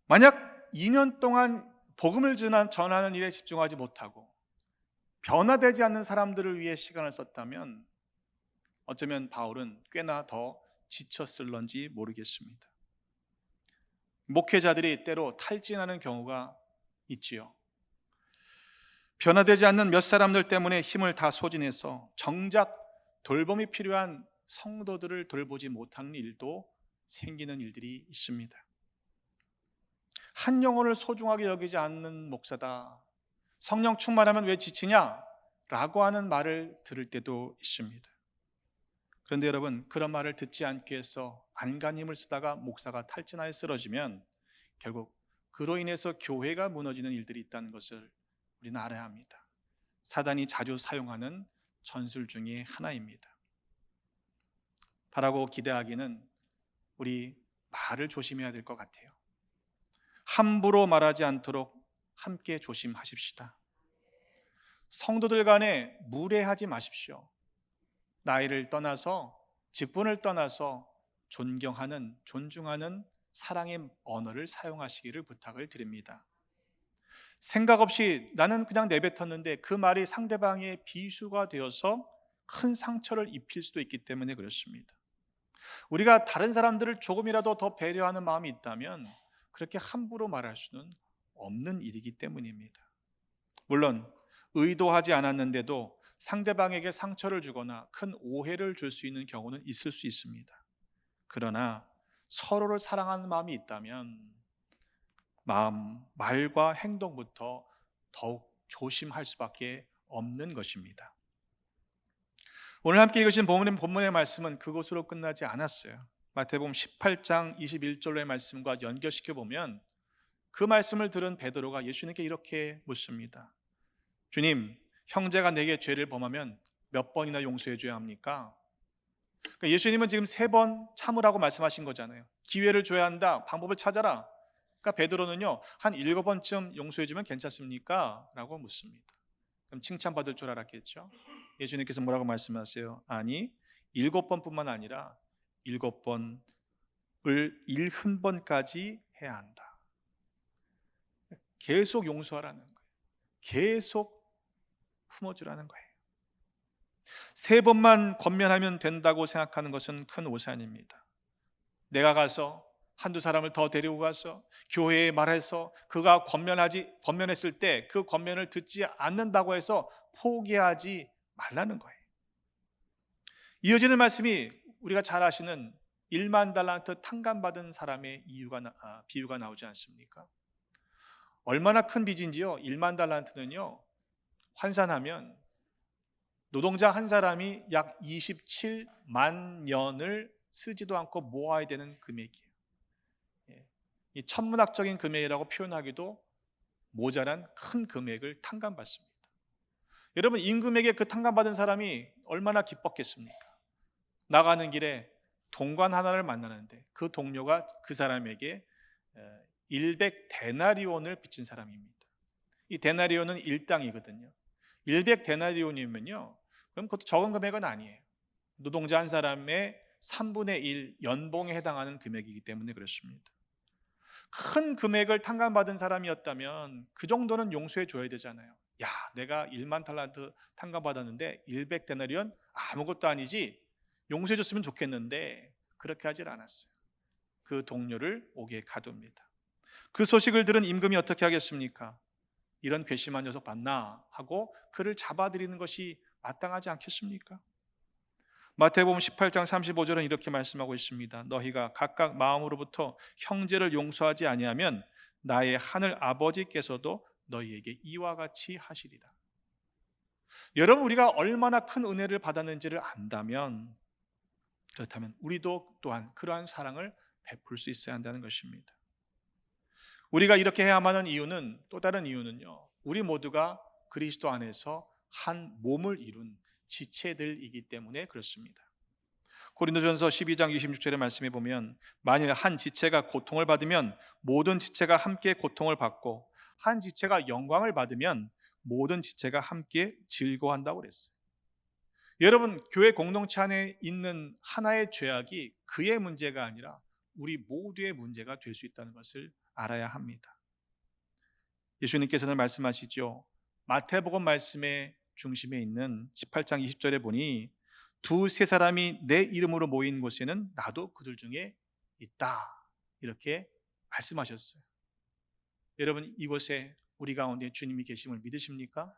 만약 2년 동안 복음을 전하는 일에 집중하지 못하고 변화되지 않는 사람들을 위해 시간을 썼다면 어쩌면 바울은 꽤나 더 지쳤을런지 모르겠습니다. 목회자들이 때로 탈진하는 경우가 있지요. 변화되지 않는 몇 사람들 때문에 힘을 다 소진해서 정작 돌봄이 필요한 성도들을 돌보지 못하는 일도 생기는 일들이 있습니다. 한 영혼을 소중하게 여기지 않는 목사다, 성령 충만하면 왜 지치냐? 라고 하는 말을 들을 때도 있습니다. 그런데 여러분, 그런 말을 듣지 않기 위해서 안간힘을 쓰다가 목사가 탈진하여 쓰러지면 결국 그로 인해서 교회가 무너지는 일들이 있다는 것을 우리는 알아야 합니다. 사단이 자주 사용하는 전술 중에 하나입니다. 바라고 기대하기는 우리 말을 조심해야 될 것 같아요. 함부로 말하지 않도록 함께 조심하십시다. 성도들 간에 무례하지 마십시오. 나이를 떠나서, 직분을 떠나서 존경하는, 존중하는 사랑의 언어를 사용하시기를 부탁을 드립니다. 생각 없이 나는 그냥 내뱉었는데 그 말이 상대방의 비수가 되어서 큰 상처를 입힐 수도 있기 때문에 그렇습니다. 우리가 다른 사람들을 조금이라도 더 배려하는 마음이 있다면 그렇게 함부로 말할 수는 없는 일이기 때문입니다. 물론 의도하지 않았는데도 상대방에게 상처를 주거나 큰 오해를 줄 수 있는 경우는 있을 수 있습니다. 그러나 서로를 사랑하는 마음이 있다면 말과 행동부터 더욱 조심할 수밖에 없는 것입니다. 오늘 함께 읽으신 본문의 말씀은 그것으로 끝나지 않았어요. 마태복음 18장 21절의 말씀과 연결시켜 보면 그 말씀을 들은 베드로가 예수님께 이렇게 묻습니다. 주님, 형제가 내게 죄를 범하면 몇 번이나 용서해 줘야 합니까? 그러니까 예수님은 지금 3번 참으라고 말씀하신 거잖아요. 기회를 줘야 한다, 방법을 찾아라. 그러니까 베드로는요, 한 7번쯤 용서해 주면 괜찮습니까? 라고 묻습니다. 그럼 칭찬받을 줄 알았겠죠? 예수님께서 뭐라고 말씀하세요? 아니, 7번뿐만 아니라 7번을 70번까지 해야 한다. 계속 용서하라는 거예요. 계속 품어주라는 거예요. 3번만 권면하면 된다고 생각하는 것은 큰 오산입니다. 내가 가서 한두 사람을 더 데리고 가서 교회에 말해서 그가 권면했을 때 그 권면을 듣지 않는다고 해서 포기하지 말라는 거예요. 이어지는 말씀이 우리가 잘 아시는 1만 달란트 탕감받은 사람의 비유가 나오지 않습니까? 얼마나 큰 빚인지요. 1만 달란트는요, 환산하면 노동자 한 사람이 약 27만 년을 쓰지도 않고 모아야 되는 금액이에요. 이 천문학적인 금액이라고 표현하기도 모자란 큰 금액을 탕감받습니다. 여러분, 임금에게 그 탕감받은 사람이 얼마나 기뻤겠습니까? 나가는 길에 동관 하나를 만나는데 그 동료가 그 사람에게 100데나리온을 빚진 사람입니다. 이 데나리온은 일당이거든요. 100데나리온이면요, 그럼 그것도 적은 금액은 아니에요. 노동자 한 사람의 3분의 1 연봉에 해당하는 금액이기 때문에 그렇습니다. 큰 금액을 탕감받은 사람이었다면 그 정도는 용서해 줘야 되잖아요. 야, 내가 1만 달란트 탕감받았는데 100데나리온 아무것도 아니지, 용서해 줬으면 좋겠는데 그렇게 하질 않았어요. 그 동료를 옥에 가둡니다. 그 소식을 들은 임금이 어떻게 하겠습니까? 이런 괘씸한 녀석 봤나 하고 그를 잡아들이는 것이 마땅하지 않겠습니까? 마태복음 18장 35절은 이렇게 말씀하고 있습니다. 너희가 각각 마음으로부터 형제를 용서하지 아니하면 나의 하늘 아버지께서도 너희에게 이와 같이 하시리라. 여러분, 우리가 얼마나 큰 은혜를 받았는지를 안다면, 그렇다면 우리도 또한 그러한 사랑을 베풀 수 있어야 한다는 것입니다. 우리가 이렇게 해야만 하는 이유는, 또 다른 이유는요, 우리 모두가 그리스도 안에서 한 몸을 이룬 지체들이기 때문에 그렇습니다. 고린도전서 12장 26절의 말씀에 보면, 만일 한 지체가 고통을 받으면 모든 지체가 함께 고통을 받고, 한 지체가 영광을 받으면 모든 지체가 함께 즐거워한다고 그랬어요. 여러분, 교회 공동체 안에 있는 하나의 죄악이 그의 문제가 아니라 우리 모두의 문제가 될 수 있다는 것을 알아야 합니다. 예수님께서는 말씀하시죠. 마태복음 말씀의 중심에 있는 18장 20절에 보니, 두세 사람이 내 이름으로 모인 곳에는 나도 그들 중에 있다, 이렇게 말씀하셨어요. 여러분, 이곳에 우리 가운데 주님이 계심을 믿으십니까?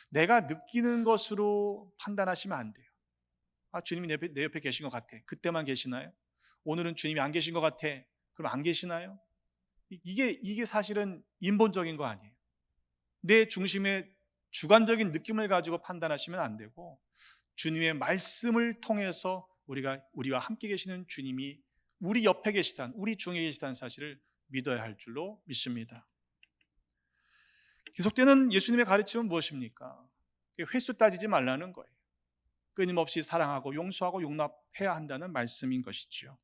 내가 느끼는 것으로 판단하시면 안 돼요. 주님이 내 옆에 계신 것 같아. 그때만 계시나요? 오늘은 주님이 안 계신 것 같아. 그럼 안 계시나요? 이게 사실은 인본적인 거 아니에요. 내 중심에 주관적인 느낌을 가지고 판단하시면 안 되고, 주님의 말씀을 통해서 우리와 함께 계시는 주님이 우리 옆에 계시다는, 우리 중에 계시다는 사실을 믿어야 할 줄로 믿습니다. 계속되는 예수님의 가르침은 무엇입니까? 횟수 따지지 말라는 거예요. 끊임없이 사랑하고 용서하고 용납해야 한다는 말씀인 것이지요.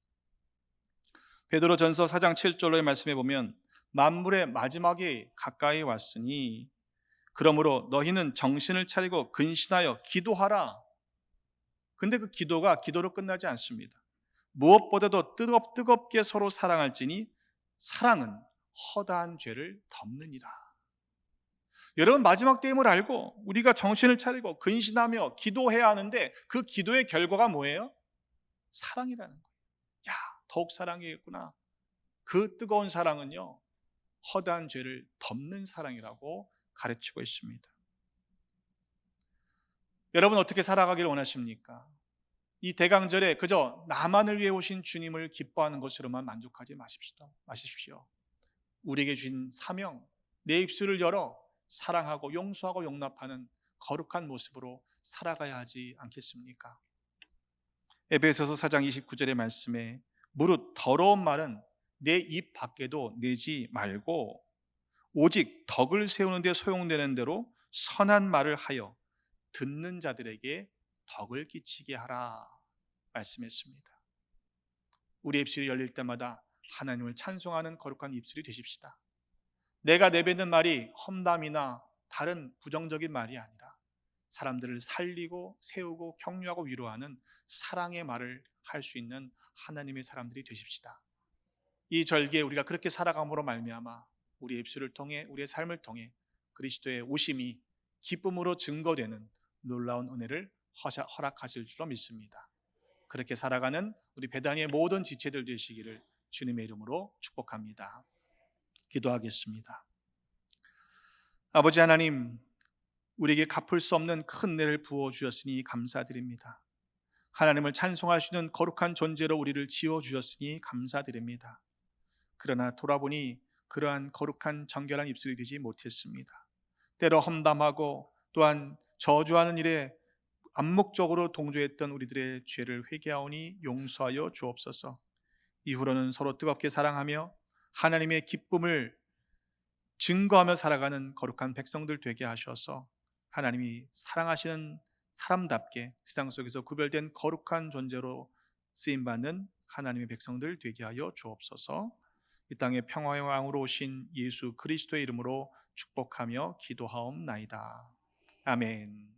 베드로전서 4장 7절의 말씀에 보면, 만물의 마지막이 가까이 왔으니 그러므로 너희는 정신을 차리고 근신하여 기도하라. 근데 그 기도가 기도로 끝나지 않습니다. 무엇보다도 뜨겁게 서로 사랑할지니 사랑은 허다한 죄를 덮느니라. 여러분, 마지막 때임을 알고 우리가 정신을 차리고 근신하며 기도해야 하는데, 그 기도의 결과가 뭐예요? 사랑이라는 거예요. 야, 더욱 사랑해야겠구나. 그 뜨거운 사랑은요, 허다한 죄를 덮는 사랑이라고 가르치고 있습니다. 여러분, 어떻게 살아가길 원하십니까? 이 대강절에 그저 나만을 위해 오신 주님을 기뻐하는 것으로만 만족하지 마십시오. 우리에게 주신 사명, 내 입술을 열어 사랑하고 용서하고 용납하는 거룩한 모습으로 살아가야 하지 않겠습니까? 에베소서 4장 29절의 말씀에, 무릇 더러운 말은 내 입 밖에도 내지 말고 오직 덕을 세우는 데 소용되는 대로 선한 말을 하여 듣는 자들에게 덕을 끼치게 하라 말씀했습니다. 우리 입술이 열릴 때마다 하나님을 찬송하는 거룩한 입술이 되십시다. 내가 내뱉는 말이 험담이나 다른 부정적인 말이 아니라 사람들을 살리고 세우고 격려하고 위로하는 사랑의 말을 할 수 있는 하나님의 사람들이 되십시다. 이 절기에 우리가 그렇게 살아감으로 말미암아 우리의 입술을 통해, 우리의 삶을 통해 그리스도의 오심이 기쁨으로 증거되는 놀라운 은혜를 허락하실 줄로 믿습니다. 그렇게 살아가는 우리 베다니의 모든 지체들 되시기를 주님의 이름으로 축복합니다. 기도하겠습니다. 아버지 하나님, 우리에게 갚을 수 없는 큰 은혜를 부어주셨으니 감사드립니다. 하나님을 찬송할 수 있는 거룩한 존재로 우리를 지어주셨으니 감사드립니다. 그러나 돌아보니 그러한 거룩한 정결한 입술이 되지 못했습니다. 때로 험담하고 또한 저주하는 일에 암묵적으로 동조했던 우리들의 죄를 회개하오니 용서하여 주옵소서. 이후로는 서로 뜨겁게 사랑하며 하나님의 기쁨을 증거하며 살아가는 거룩한 백성들 되게 하셔서 하나님이 사랑하시는 사람답게 세상 속에서 구별된 거룩한 존재로 쓰임받는 하나님의 백성들 되게 하여 주옵소서. 이 땅에 평화의 왕으로 오신 예수 그리스도의 이름으로 축복하며 기도하옵나이다. 아멘.